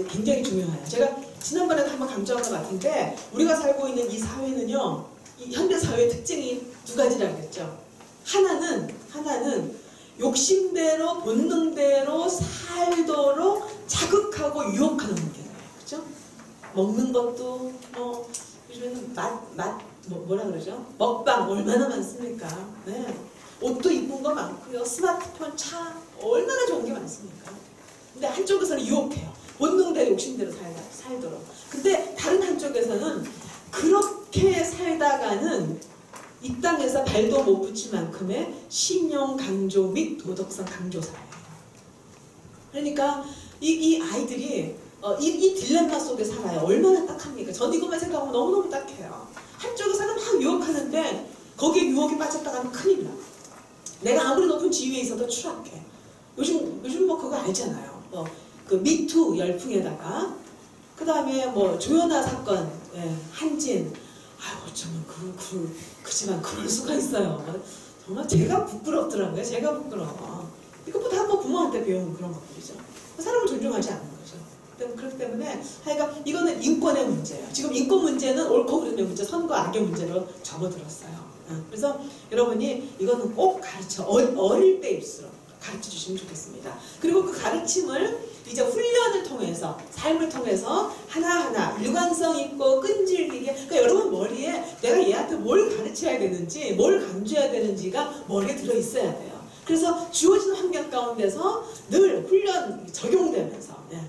굉장히 중요해요. 제가 지난번에도 한번 강조한 것 같은데 우리가 살고 있는 이 사회는요. 이 현대 사회의 특징이 2가지라고 했죠. 하나는 욕심대로 본능대로 살도록 자극하고 유혹하는 문제예요. 그렇죠? 먹는 것도 요즘에는 뭐라 그러죠? 먹방 얼마나 많습니까? 네. 옷도 이쁜 거 많고요. 스마트폰, 차 얼마나 좋은 게 많습니까? 근데 한쪽에서는 유혹해요. 본능대로 욕심대로 살도록. 근데 다른 한쪽에서는 그렇게 살다가는 이 땅에서 발도 못 붙일 만큼의 신용 강조 및 도덕성 강조 사회예요. 그러니까 이 아이들이 이 딜레마 속에 살아요. 얼마나 딱합니까? 전 이것만 생각하면 너무너무 딱해요. 한쪽에서는 막 유혹하는데 거기에 유혹에 빠졌다가는 큰일 나. 내가 아무리 높은 지위에 있어도 추락해. 요즘 뭐 그거 알잖아요. 그 미투 열풍에다가 그 다음에 뭐 조연아 사건, 예, 한진, 아유 어쩌면 그지만 그럴 수가 있어요. 정말 제가 부끄럽더라고요. 제가 부끄러워. 이것보다 한번 부모한테 배운 그런 것들이죠. 사람을 존중하지 않는 거죠. 그렇기 때문에 하여간 이거는 인권의 문제예요. 지금 인권 문제는 옳고 그름의 문제, 선과 악의 문제로 접어들었어요. 그래서 여러분이 이거는 꼭 어릴 때일수록 가르쳐 주시면 좋겠습니다. 그리고 그 가르침을 이제 훈련을 통해서, 삶을 통해서 하나하나 일관성 있고 끈질기게, 그러니까 여러분 머리에 내가 얘한테 뭘 가르쳐야 되는지, 뭘 강조해야 되는지가 머리에 들어 있어야 돼요. 그래서 주어진 환경 가운데서 늘 훈련 적용되면서, 예,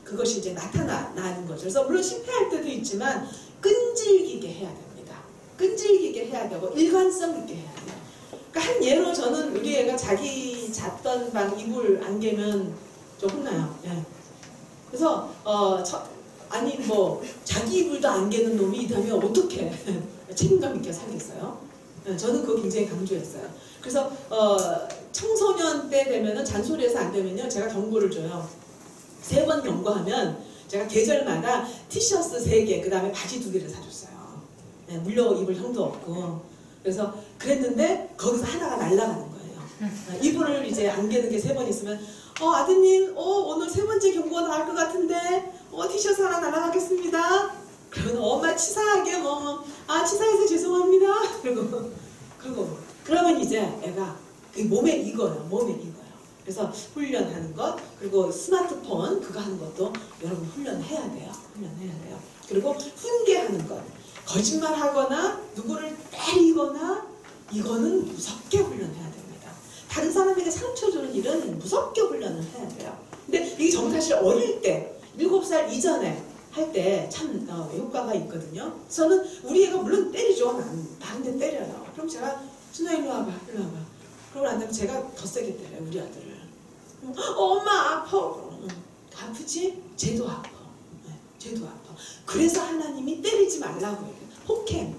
그것이 이제 나타나는 거죠. 그래서 물론 실패할 때도 있지만 끈질기게 해야 됩니다. 끈질기게 해야 되고 일관성 있게 해야 돼요. 그러니까 한 예로 저는 우리 애가 자기 잤던 방 이불 안 개면 좀 혼나요. 예. 그래서 아니 뭐 자기 이불도 안 개는 놈이 있다면 어떻게 책임감 있게 살겠어요? 예, 저는 그거 굉장히 강조했어요. 그래서 청소년 때 되면은 잔소리해서 안 되면요 제가 경고를 줘요. 3번 경고하면 제가 계절마다 티셔츠 3개, 그 다음에 바지 2개를 사줬어요. 예, 물려 입을 형도 없고. 그래서 그랬는데 거기서 하나가 날아가는 거예요. 이불을 이제 안 개는 게 3번 있으면 아드님 오늘 3번째 경고가 나올 것 같은데 티셔츠 하나 날아가겠습니다. 그러면 엄마 치사하게 치사해서 죄송합니다. 그러면 이제 애가 몸에 익어요. 그래서 훈련하는 것, 그리고 스마트폰 그거 하는 것도 여러분 훈련해야 돼요. 그리고 훈계하는 것, 거짓말하거나 누구를 때리거나 이거는 무섭게 훈련해야 됩니다. 다른 사람에게 상처 주는 일은 무섭게 훈련을 해야 돼요. 근데 이게 정사실 어릴 때 7살 이전에 할 때 참 효과가 있거든요. 저는 우리 애가 물론 때리죠. 나한테 때려요. 그럼 제가 준아 일로 와봐. 그러고 난 다음에 제가 더 세게 때려요. 우리 아들을. 엄마 아파. 아프지? 쟤도 아파. 쟤도 아파. 그래서 하나님이 때리지 말라고 해요. 폭행.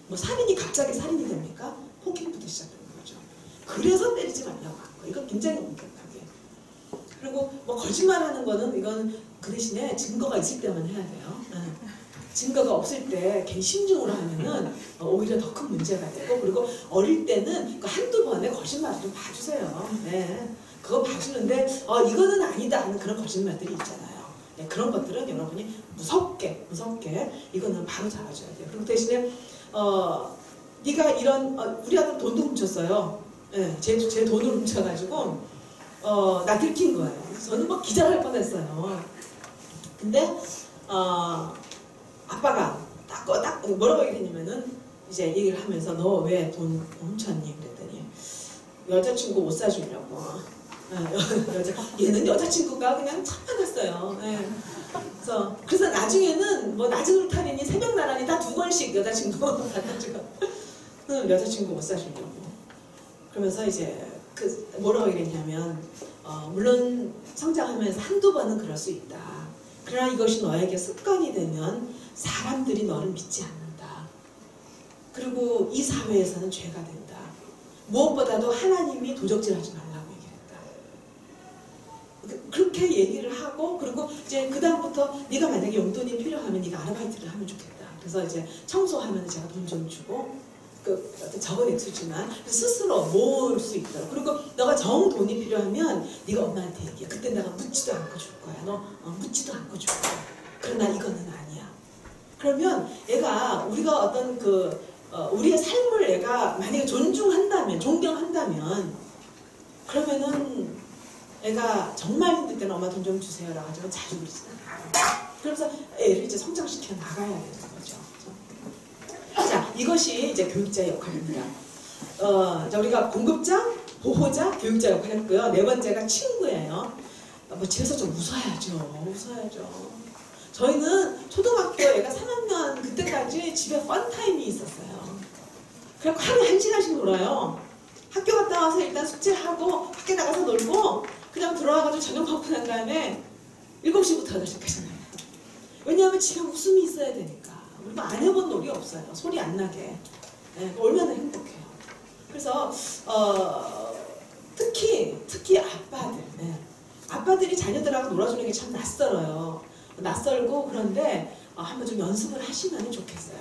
뭐 살인이 갑자기 살인이 됩니까? 폭행부터 시작되는 거죠. 그래서 때리지 말라고 한 거예요. 이건 굉장히 엄격하게. 그리고 뭐 거짓말하는 거는 이건 그 대신에 증거가 있을 때만 해야 돼요. 증거가 없을 때 괜히 심증으로 하면은 오히려 더 큰 문제가 되고, 그리고 어릴 때는 그 한두 번의 거짓말 좀 봐주세요. 네. 그거 봐주는데 이거는 아니다 하는 그런 거짓말들이 있잖아요. 네, 그런 것들은 여러분이 무섭게 이거는 바로 잡아줘야 돼요. 그리고 대신에 네가 이런 우리 아들 돈도 훔쳤어요. 네, 제 돈을 훔쳐가지고 나 들킨 거예요. 저는 막 기절할 뻔했어요. 근데 아빠가 딱 뭐라고 얘기했냐면은 이제 얘기를 하면서 너 왜 돈 훔쳤니? 그랬더니 여자친구 옷 사주려고. 얘는 여자친구가 그냥 참아놨어요. 그래서 나중에는 뭐 낮은 울타리니 새벽 나란히 다 2권씩 여자친구 갖다주고 여자친구 옷 사주려고. 그러면서 이제 뭐라고 얘기했냐면 물론 성장하면서 한두 번은 그럴 수 있다. 그러나 이것이 너에게 습관이 되면 사람들이 너를 믿지 않는다. 그리고 이 사회에서는 죄가 된다. 무엇보다도 하나님이 도적질하지 말라고 얘기했다. 그렇게 얘기를 하고, 그리고 이제 그 다음부터 네가 만약에 용돈이 필요하면 네가 아르바이트를 하면 좋겠다. 그래서 이제 청소하면 제가 돈 좀 주고, 적은 액수지만 스스로 모을 수 있도록. 그리고 너가 정 돈이 필요하면 네가 엄마한테 얘기해. 그때 내가 묻지도 않고 줄 거야. 너 묻지도 않고 줄 거야. 그러나 이거는 아니야. 그러면 애가 우리가 어떤 우리의 삶을 애가 만약에 존경한다면 그러면은 애가 정말 힘들 때는 엄마 돈 좀 주세요 라고 하지만 자주 그러진 않아요. 그러면서 애를 이제 성장시켜 나가야 되는 거죠. 자, 이것이 이제 교육자의 역할입니다. 우리가 공급자, 보호자, 교육자 역할을 했고요. 4번째가 친구예요. 집에서 좀 웃어야죠. 저희는 초등학교 애가 3학년 그때까지 집에 펀타임이 있었어요. 그래서 하루에 1시간씩 놀아요. 학교 갔다 와서 일단 숙제하고 밖에 나가서 놀고 그냥 들어와가지고 저녁 먹고 난 다음에 7시부터 8시까지 나요. 왜냐하면 집에 웃음이 있어야 되니까. 우리 안 해본 놀이 없어요. 소리 안 나게. 네, 얼마나 행복해요. 그래서 특히 아빠들. 네. 아빠들이 자녀들하고 놀아주는 게 참 낯설어요. 낯설고 그런데 한번 좀 연습을 하시면 좋겠어요.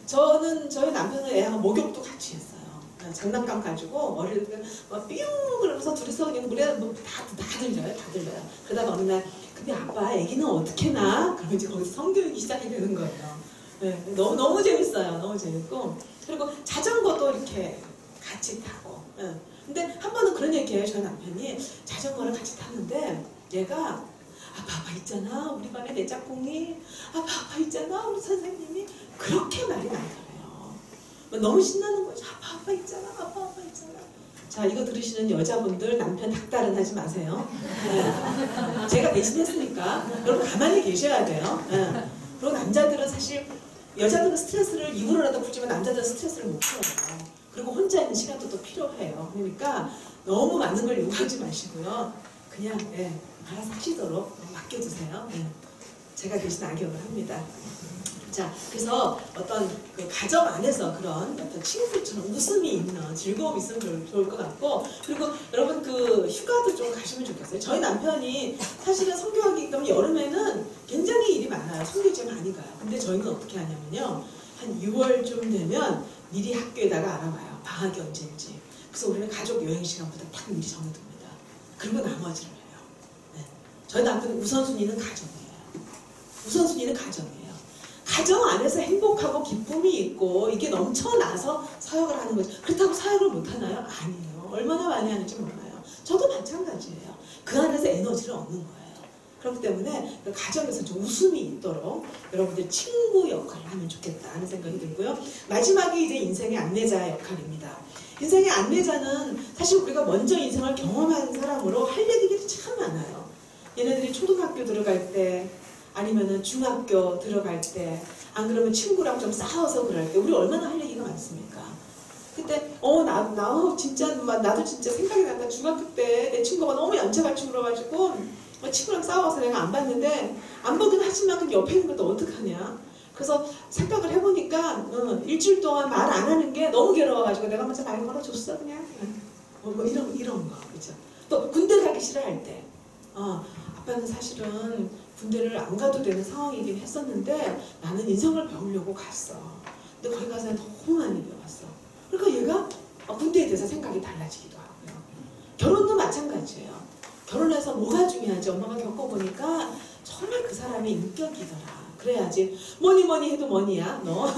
저는 저희 남편은 애하고 목욕도 같이 했어요. 장난감 가지고 머리를 뿅 그러면서 둘이서 그냥 물에 다 들려요. 그러다가 어느 날 근데 아빠 애기는 어떻게 나? 그러면 이제 거기서 성교육이 시작이 되는 거예요. 네, 너무 재밌어요. 너무 재밌고 그리고 자전거도 이렇게 같이 타고. 네. 근데 한 번은 그런 얘기해요. 저희 남편이 자전거를 같이 탔는데 얘가 아빠 있잖아 우리 반에 내 짝꿍이 아빠 있잖아 우리 선생님이 그렇게 말이 많더래요. 너무 신나는 거죠. 아빠 있잖아 아빠 있잖아. 자 이거 들으시는 여자분들 남편 닥달은 하지 마세요. 네. 제가 대신했으니까 여러분 가만히 계셔야 돼요. 네. 그리고 남자들은 사실 여자들은 스트레스를 입으로라도 풀지만 남자들은 스트레스를 못 풀어요. 그리고 혼자 있는 시간도 또 필요해요. 그러니까 너무 많은 걸 요구하지 마시고요. 그냥 알아서 하시도록 맡겨주세요. 제가 대신 악역을 합니다. 자, 그래서 어떤 그 가정 안에서 그런 어떤 친구처럼 웃음이 있는 즐거움이 있으면 좋을 것 같고 그리고 여러분 그 휴가도 좀 가시면 좋겠어요. 저희 남편이 사실은 성교하기 때문에 여름에는 굉장히 일이 많아요. 성교지에 많이 가요. 근데 저희는 어떻게 하냐면요. 한 6월쯤 되면 미리 학교에다가 알아봐요. 방학이 언제인지. 그래서 우리는 가족 여행 시간부터 딱 미리 정해둡니다. 그리고 나머지를 해요. 네. 저희 남편은 우선순위는 가정이에요. 우선순위는 가정이에요. 가정 안에서 행복하고 기쁨이 있고 이게 넘쳐나서 사역을 하는 거죠. 그렇다고 사역을 못하나요? 아니에요. 얼마나 많이 하는지 몰라요. 저도 마찬가지예요. 그 안에서 에너지를 얻는 거예요. 그렇기 때문에 그 가정에서 좀 웃음이 있도록 여러분들 친구 역할을 하면 좋겠다 하는 생각이 들고요. 마지막이 이제 인생의 안내자 역할입니다. 인생의 안내자는 사실 우리가 먼저 인생을 경험한 사람으로 할 얘기들이 참 많아요. 얘네들이 초등학교 들어갈 때 아니면은 중학교 들어갈 때 안 그러면 친구랑 좀 싸워서 그럴 때 우리 얼마나 할 얘기가 많습니까? 그때 나도 진짜 생각이 난다. 중학교 때 내 친구가 너무 연차같이 울어가지고 친구랑 싸워서 내가 안 봤는데 안 보긴 하지만 그 옆에 있는 것도 어떡하냐. 그래서 생각을 해보니까 일주일 동안 말 안 하는 게 너무 괴로워가지고 내가 먼저 말 걸어줬어 그냥. 뭐 이런 거 그죠. 또 군대 가기 싫어할 때 아빠는 사실은 군대를 안 가도 되는 상황이긴 했었는데 나는 인성을 배우려고 갔어. 근데 거기 가서 너무 많이 배웠어. 그러니까 얘가 군대에 대해서 생각이 달라지기도 하고요. 결혼도 마찬가지예요. 결혼해서 뭐가 중요하지? 엄마가 겪어보니까 정말 그 사람이 인격이더라. 그래야지 뭐니 해도 뭐니야 너.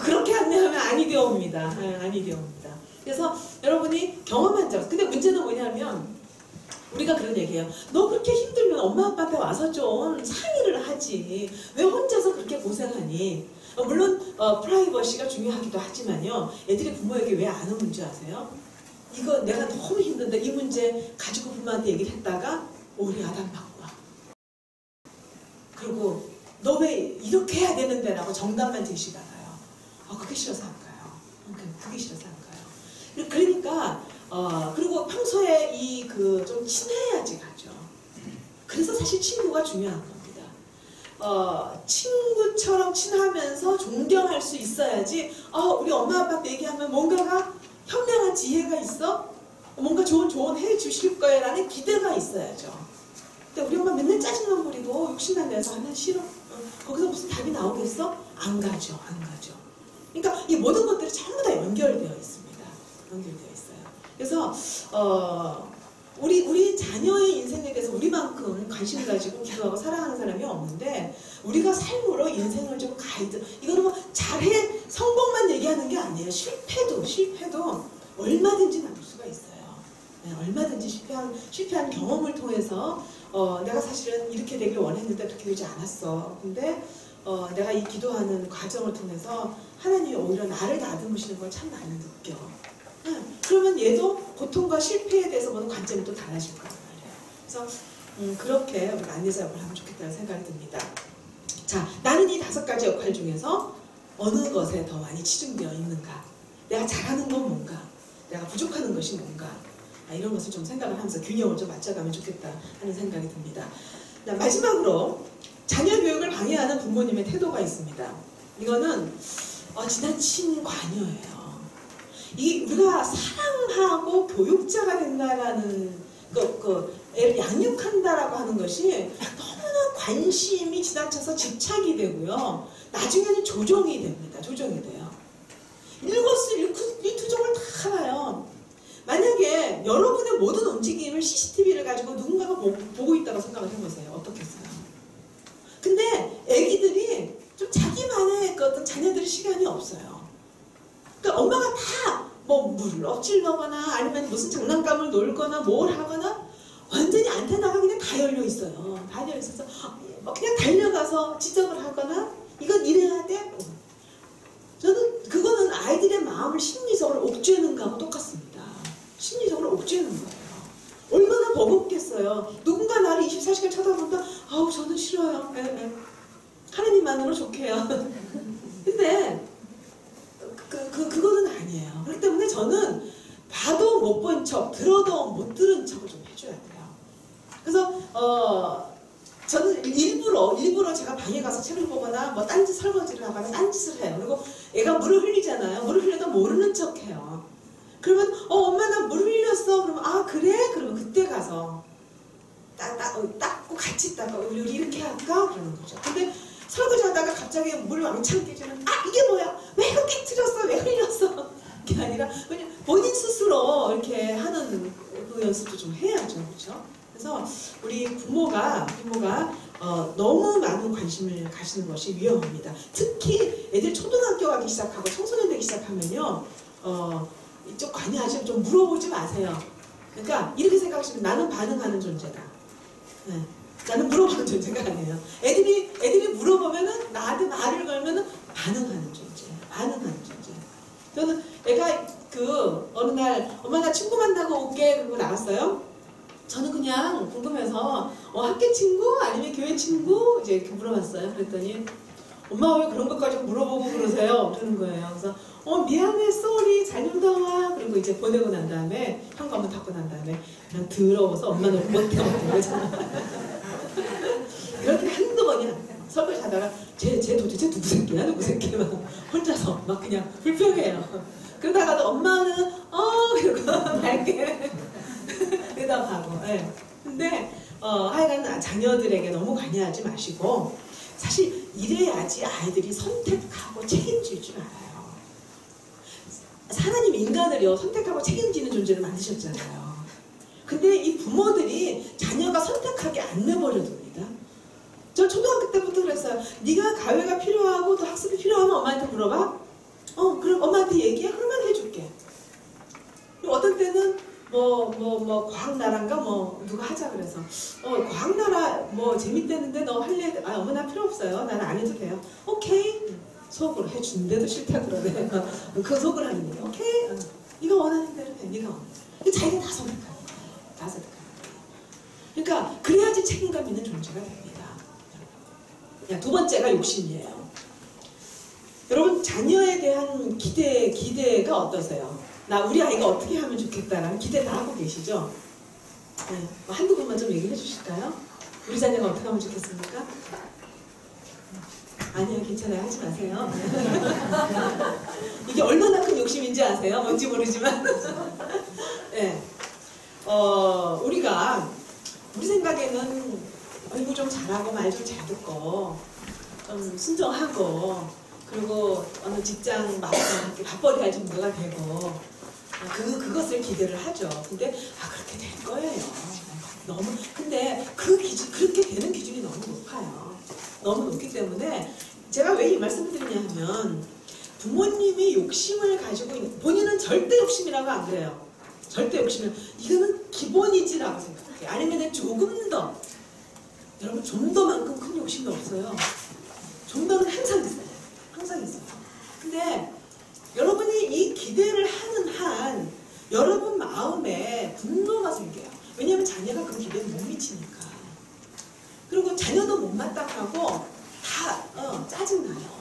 그렇게 안내하면 아니 되옵니다. 아니 되옵니다. 그래서 여러분이 경험한 적 근데 문제는 뭐냐면 우리가 그런 얘기해요. 너 그렇게 힘들면 엄마 아빠한테 와서 좀 상의를 하지. 왜 혼자서 그렇게 고생하니? 물론 프라이버시가 중요하기도 하지만요. 애들이 부모에게 왜 안 오는 줄 아세요? 이거 내가 너무 힘든데 이 문제 가지고 부모한테 얘기를 했다가 우리 야단받고 와. 그리고 너 왜 이렇게 해야 되는데 라고 정답만 제시받아요. 그게 싫어서 안 가요. 그게 싫어서 안 가요. 그러니까 그리고 평소에 좀 친해야지 가죠. 그래서 사실 친구가 중요한 겁니다. 친구처럼 친하면서 존경할 수 있어야지 우리 엄마 아빠한테 얘기하면 뭔가가 현명한 지혜가 있어? 뭔가 좋은 조언 해주실 거야 라는 기대가 있어야죠. 근데 우리 엄마 맨날 짜증만 부리고 욕심만 내서 난 싫어. 거기서 무슨 답이 나오겠어? 안 가죠. 그러니까 이 모든 것들이 전부 다 연결되어 있습니다. 연결되어 있어요. 그래서 우리 자녀의 인생에 대해서 우리만큼 관심을 가지고 기도하고 사랑하는 사람이 없는데 우리가 삶으로 인생을 좀 가이드 이거는 뭐 잘해 성공만 얘기하는 게 아니에요. 실패도 얼마든지 나눌 수가 있어요. 네, 얼마든지 실패한 경험을 통해서 내가 사실은 이렇게 되길 원했는데 그렇게 되지 않았어. 근데 내가 이 기도하는 과정을 통해서 하나님이 오히려 나를 다듬으시는 걸 참 나는 느껴. 그러면 얘도 고통과 실패에 대해서 보는 관점이 또 달라질 거란 말이에요. 그래서 그렇게 우리가 안내자 역할을 하면 좋겠다는 생각이 듭니다. 자, 나는 이 5가지 역할 중에서 어느 것에 더 많이 치중되어 있는가? 내가 잘하는 건 뭔가? 내가 부족하는 것이 뭔가? 이런 것을 좀 생각을 하면서 균형을 좀 맞춰가면 좋겠다 하는 생각이 듭니다. 자, 마지막으로 자녀 교육을 방해하는 부모님의 태도가 있습니다. 이거는 지나친 관여예요. 이 우리가 사랑하고 교육자가 된다라는 애를 양육한다라고 하는 것이 너무나 관심이 지나쳐서 집착이 되고요. 나중에는 조종이 됩니다. 조종이 돼요. 일거수일투족을 다 알아요. 만약에 여러분의 모든 움직임을 CCTV를 가지고 누군가가 보고 있다고 생각을 해보세요. 어떻겠어요? 근데 애기들이 좀 자기만의 어떤 자녀들의 시간이 없어요. 그러니까 엄마가 다 뭐 물을 엎질러거나 아니면 무슨 장난감을 놀거나 뭘 하거나 완전히 안테나가 그냥 다 열려 있어요. 다 열려 있어서 그냥 달려가서 지적을 하거나 이건 이래야 돼. 저는 그거는 아이들의 마음을 심리적으로 옥죄는 거하고 똑같습니다. 심리적으로 옥죄는 거예요. 얼마나 버겁겠어요. 누군가 나를 24시간 쳐다본다. 아우 저는 싫어요. 하나님만으로 좋게요. 근데 그거는 아니에요. 그렇기 때문에 저는 봐도 못 본 척, 들어도 못 들은 척을 좀 해줘야 돼요. 그래서 저는 일부러 제가 방에 가서 책을 보거나 뭐 딴짓 설거지를 하거나 딴짓을 해요. 그리고 애가 물을 흘리잖아요. 물을 흘려도 모르는 척 해요. 그러면 엄마 나 물 흘렸어. 그러면 아 그래? 그러면 그때 가서 닦고 같이 닦고 우리 이렇게 할까? 그러는 거죠. 근데 설거지 하다가 갑자기 물 왕창 깨지면 아 이게 뭐야? 왜 이렇게 틀렸어? 왜 흘렸어? 그게 아니라 그냥 본인 스스로 이렇게 하는 그 연습도 좀 해야죠. 그렇죠? 그래서 우리 부모가 너무 많은 관심을 가지는 것이 위험합니다. 특히 애들 초등학교 가기 시작하고 청소년 되기 시작하면요. 이쪽 관여하시면 좀 물어보지 마세요. 그러니까 이렇게 생각하시면 나는 반응하는 존재다. 네. 나는 물어보는 존재가 아니에요. 애들이 물어보면은 나한테 말을 걸면은 반응하는 존재. 반응하는 존재. 저는 애가 어느 날 엄마 나 친구 만나고 올게 그러고 나갔어요. 저는 그냥 궁금해서 학교 친구 아니면 교회 친구 이제 이렇게 물어봤어요. 그랬더니 엄마 왜 그런 것까지 물어보고 그러세요? 그러는 거예요. 그래서 미안해 쏘리 잘 놀다 와. 그리고 이제 보내고 난 다음에 현관문 닫고 난 다음에 그냥 더러워서 엄마는 못해 그러잖아. 그렇게 한두 번이나 설거지 하다가 쟤 도대체 누구 새끼야 누구 새끼야 막 혼자서 막 그냥 불평해요. 그러다가도 엄마는 이러고 밝게 대답하고. 네. 근데 하여간 자녀들에게 너무 관여하지 마시고 사실 이래야지 아이들이 선택하고 책임질 줄 알아요. 하나님 인간을요 선택하고 책임지는 존재를 만드셨잖아요. 근데 이 부모들이 자녀가 선택하게 안 내버려둡니다. 저 초등학교 때부터 그랬어요. 네가 가외가 필요하고 또 학습이 필요하면 엄마한테 물어봐. 그럼 엄마한테 얘기해. 그러면 해줄게. 그리고 어떤 때는 과학나라인가 누가 하자 그래서 과학나라 재밌대는데 너 할래? 엄마 나 필요 없어요. 나는 안 해도 돼요. 오케이. 속으로 해준대도 싫다 그러네. 그 속을 하는 얘기. 오케이. 네가 원하는 대로 해. 네가 원하는 대로. 자기가 다 선택하는 거야. 다 선택하는 거야. 그러니까 그래야지 책임감 있는 존재가 됩니다. 두 번째가 욕심이에요. 여러분 자녀에 대한 기대가 어떠세요? 우리 아이가 어떻게 하면 좋겠다라는 기대 다 하고 계시죠? 네. 한두 분만 좀 얘기해 주실까요? 우리 자녀가 어떻게 하면 좋겠습니까? 아니요 괜찮아요. 하지 마세요. 이게 얼마나 큰 욕심인지 아세요? 뭔지 모르지만 네. 우리 생각에는 공부 좀 잘하고 말 좀 잘 듣고 좀 순종하고 그리고 어느 직장 맞벌이 할 정도가 되고 그것을 기대를 하죠. 근데 그렇게 될 거예요. 근데 그렇게 되는 기준이 너무 높아요. 너무 높기 때문에 제가 왜 이 말씀을 드리냐 하면 부모님이 욕심을 가지고 본인은 절대 욕심이라고 안 그래요. 절대 욕심은 이거는 기본이지라고 생각해요. 아니면 조금 더 여러분 좀 더만큼 큰 욕심이 없어요. 좀 더는 항상 있어요. 항상 있어요. 근데 여러분이 이 기대를 하는 한 여러분 마음에 분노가 생겨요. 왜냐하면 자녀가 그 기대에 못 미치니까. 그리고 자녀도 못마땅하고 다 짜증나요.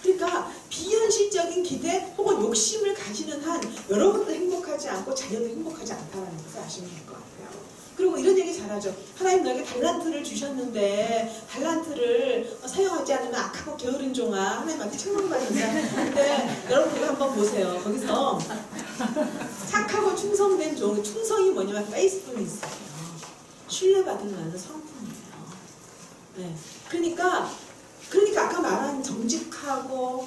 그러니까 비현실적인 기대 혹은 욕심을 가지는 한 여러분도 행복하지 않고 자녀도 행복하지 않다는 것을 아시면 될 것 같아요. 그리고 이런 얘기 잘하죠. 하나님 너에게 달란트를 주셨는데 달란트를 사용하지 않으면 악하고 게으른 종아 하나님한테 책망받는다. 근데 여러분 그거 한번 보세요. 거기서 착하고 충성된 종, 충성이 뭐냐면 페이스풀니스예요. 신뢰받을 만한 성품이에요. 네. 그러니까 아까 말한 정직하고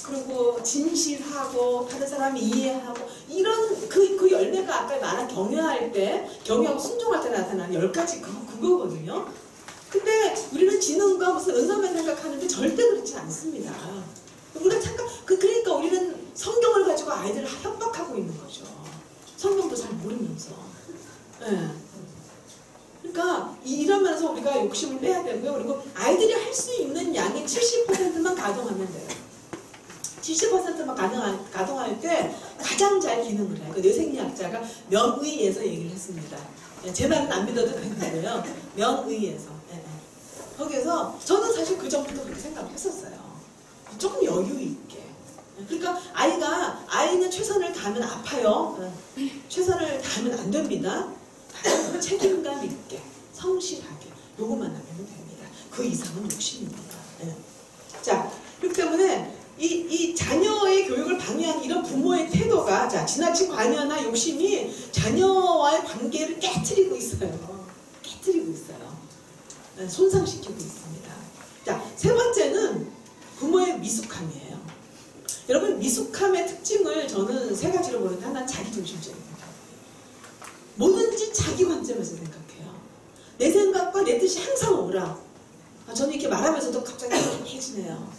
그리고 진실하고 다른 사람이 이해하고 이런 그 열매가 아까 말한 경외할 때 경외하고 순종할 때 나타나는 10가지 그거거든요. 근데 우리는 지능과 무슨 은사만 생각하는데 절대 그렇지 않습니다. 우리가 잠깐 그러니까 우리는 성경을 가지고 아이들을 협박하고 있는 거죠. 성경도 잘 모르면서. 네. 그러니까 이러면서 우리가 욕심을 빼야 되고요. 그리고 아이들이 할 수 있는 양의 70%만 가동하면 돼요. 70%만 가동할 때 가장 잘 기능을 해요. 그 뇌생리학자가 명의에서 얘기를 했습니다. 제 말은 안 믿어도 되는데요. 명의에서. 거기에서 저는 사실 그 전부터 그렇게 생각했었어요. 조금 여유 있게. 그러니까 아이는 최선을 다하면 아파요. 최선을 다하면 안 됩니다. 책임감 있게, 성실하게 요것만 하면 됩니다. 그 이상은 욕심입니다. 자, 그렇기 때문에 이 자녀의 교육을 방해하는 이런 부모의 태도가 지나친 관여나 욕심이 자녀와의 관계를 깨트리고 있어요. 깨트리고 있어요. 손상시키고 있습니다. 자, 세 번째는 부모의 미숙함이에요. 여러분, 미숙함의 특징을 저는 세 가지로 보는데 하나는 자기중심적입니다. 뭐든지 자기 관점에서 생각해요. 내 생각과 내 뜻이 항상 오라. 저는 이렇게 말하면서도 갑자기 해지네요.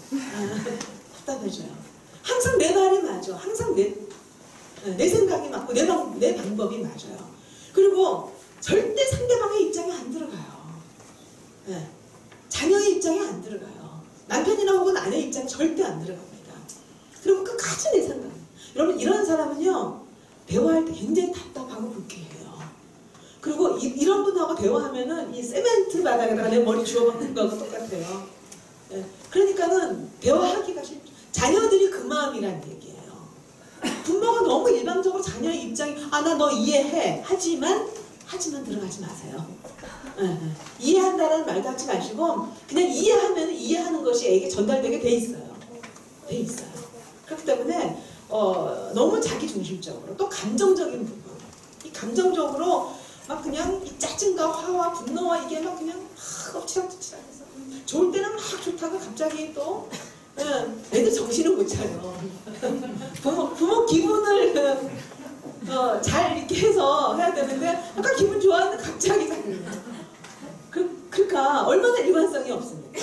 답답해져요. 항상 내 말이 맞아. 항상 내 생각이 맞고 내 방법이 맞아요. 그리고 절대 상대방의 입장에 안 들어가요. 자녀의 입장에 안 들어가요. 남편이나 혹은 아내의 입장에 절대 안 들어갑니다. 그리고 끝까지 내 생각. 여러분, 이런 사람은요, 대화할 때 굉장히 답답하고 불쾌해요. 그리고 이런 분하고 대화하면은 이 세멘트 바닥에다가 내 머리 주워박는 거하고 똑같아요. 그러니까는 대화하기가 쉽죠. 자녀들이 그 마음이란 얘기예요. 부모가 너무 일방적으로 자녀의 입장이 나 너 이해해. 하지만 들어가지 마세요. 이해한다는 말도 하지 마시고 그냥 이해하면 이해하는 것이 애에게 전달되게 돼 있어요. 그렇기 때문에 너무 자기중심적으로 또 감정적인 부분, 이 감정적으로 막 그냥 이 짜증과 화와 분노와 이게 막 그냥 엎치락뒤치락해서 좋을 때는 막 좋다가 갑자기 또 애들 정신을 못 차려. 부모 기분을 잘 이렇게 해서 해야 되는데 아까 기분 좋았는데 갑자기 그러니까 얼마나 일관성이 없습니까?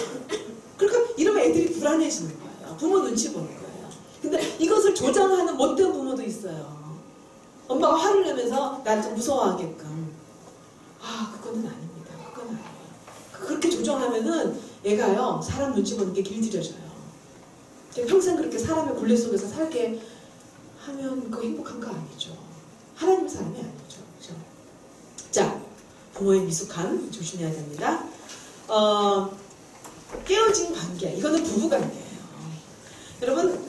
그러니까 이러면 애들이 불안해지는 거예요. 부모 눈치 보는 거예요. 근데 이것을 조장하는 못된 부모도 있어요. 엄마가 화를 내면서 나를 좀 무서워하게끔. 그거는 아닙니다. 그건 아니에요. 그렇게 조정하면은 얘가요, 사람 눈치 보는 게 길들여져요. 평생 그렇게 사람의 굴레 속에서 살게 하면 그거 행복한 거 아니죠. 하나님의 사람이 아니죠. 그렇죠? 자, 부모의 미숙함 조심해야 됩니다. 깨어진 관계, 이거는 부부관계예요. 여러분,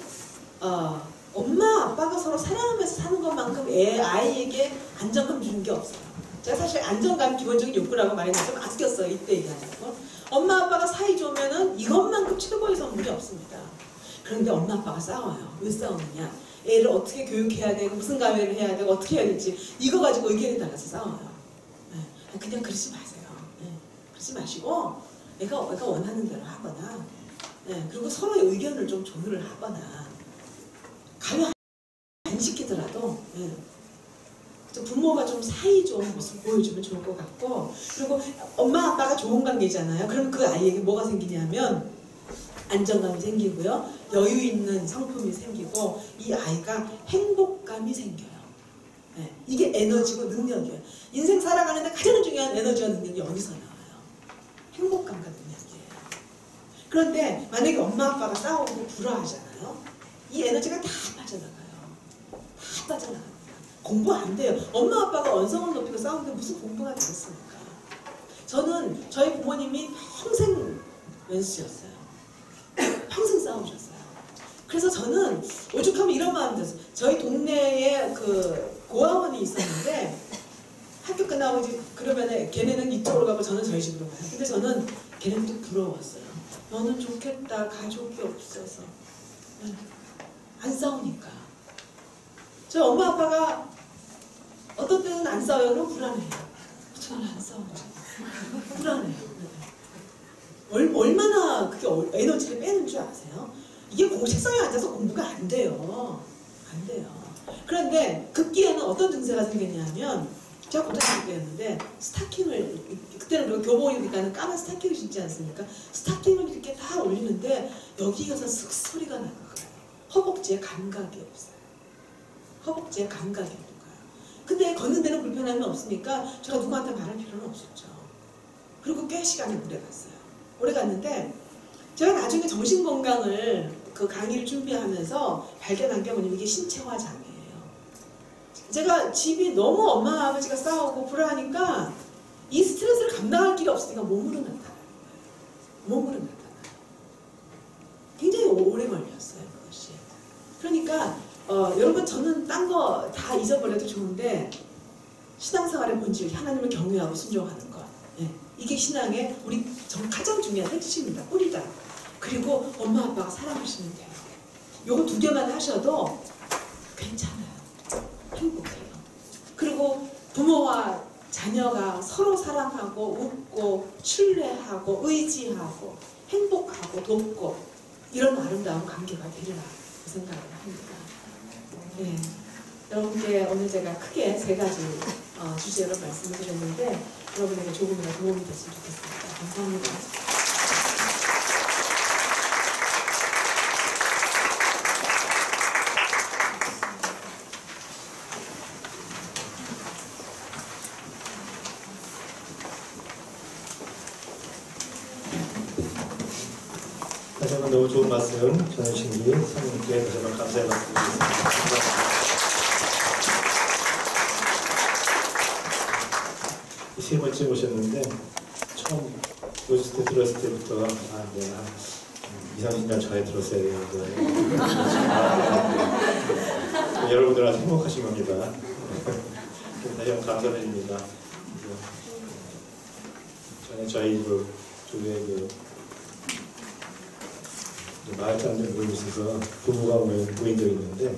엄마 아빠가 서로 사랑하면서 사는 것만큼 아이에게 안정감 주는 게 없어요. 제가 사실 안정감 기본적인 욕구라고 말했는데 좀 아꼈어요. 이때 얘기하려고. 엄마 아빠가 사이 좋으면은 이것만큼 최고의 선물이 없습니다. 그런데 엄마 아빠가 싸워요. 왜 싸우느냐? 애를 어떻게 교육해야 되고 무슨 가외를 해야 되고 어떻게 해야 될지 이거 가지고 의견이 달라서 싸워요. 그냥 그러지 마세요. 그러지 마시고 애가 원하는 대로 하거나 그리고 서로의 의견을 좀 조율을 하거나 가면 안 시키더라도 부모가 좀 사이 좋은 모습 보여주면 좋을 것 같고, 그리고 엄마 아빠가 좋은 관계잖아요. 그럼 그 아이에게 뭐가 생기냐면 안정감이 생기고요, 여유 있는 성품이 생기고 이 아이가 행복감이 생겨요. 이게 에너지고 능력이에요. 인생 살아가는데 가장 중요한 에너지와 능력이 어디서 나와요? 행복감과 능력이에요. 그런데 만약에 엄마 아빠가 싸우고 불화하잖아요. 이 에너지가 다 빠져나가요. 다 빠져나갑니다. 공부 안 돼요. 엄마 아빠가 언성을 높이고 싸우는데 무슨 공부가 되겠습니까? 저는 저희 부모님이 평생 왼수였어요. 평생 싸우셨어요. 그래서 저는 오죽하면 이런 마음 들었어요. 저희 동네에 그 고아원이 있었는데 학교 끝나고 이제 그러면 걔네는 이쪽으로 가고 저는 저희 집으로 가요. 근데 저는 걔네는 또 부러웠어요. 너는 좋겠다. 가족이 없어서. 안 싸우니까. 저희 엄마 아빠가 어떤 때는 안 싸워요. 그럼 불안해요. 저는 안 싸우죠. 불안해요. 얼마나 그게 에너지를 빼는 줄 아세요? 이게 책상에 앉아서 공부가 안 돼요. 안 돼요. 그런데 급기에는 어떤 증세가 생겼냐면 제가 고등학교 때였는데 스타킹을 그때는 우리가 교복이니까 까만 스타킹을 신지 않습니까? 스타킹을 이렇게 다 올리는데 여기 가서 쓱 소리가 나는 거예요. 허벅지에 감각이 없어요. 허벅지에 감각이 없는 거예요. 근데 걷는 데는 불편함이 없으니까 제가 누구한테 말할 필요는 없었죠. 그리고 꽤 시간이 오래 갔어요. 오래 갔는데 제가 나중에 정신건강을 그 강의를 준비하면서 발견한 게 뭐냐면 이게 신체화 장애예요. 제가 집이 너무 엄마 아버지가 싸우고 불안하니까 이 스트레스를 감당할 길이 없으니까 몸으로 나타나는 거예요. 몸으로 나타나요. 굉장히 오래 걸렸어요, 그것이. 그러니까 여러분 저는 딴 거 다 잊어버려도 좋은데 신앙생활의 본질, 하나님을 경외하고 순종하는 것. 예, 이게 신앙의 우리 가장 중요한 핵심입니다. 뿌리다. 그리고 엄마 아빠가 사랑하시면 돼요. 요거 두 개만 하셔도 괜찮아요. 행복해요. 그리고 부모와 자녀가 서로 사랑하고 웃고 신뢰하고 의지하고 행복하고 돕고 이런 아름다운 관계가 되리라 그 생각을 합니다. 네. 여러분께 오늘 제가 크게 3가지 주제로 말씀을 드렸는데 여러분에게 조금이라도 도움이 됐으면 좋겠습니다. 감사합니다. 다시 한번 너무 좋은 말씀 전해주신 분 성님께 다시 한번 감사의 말씀 드리겠습니다. 세 번째 오셨는데 처음 오셨을 때 들었을 때부터 내가 20-30년 전에 들었어야 되는데 여러분들 아주 행복하신 겁니다. 다시 한번 감사드립니다. 전에 저희 교회 마을 사람들 모임 있어서 부부가 모인 적이 있는데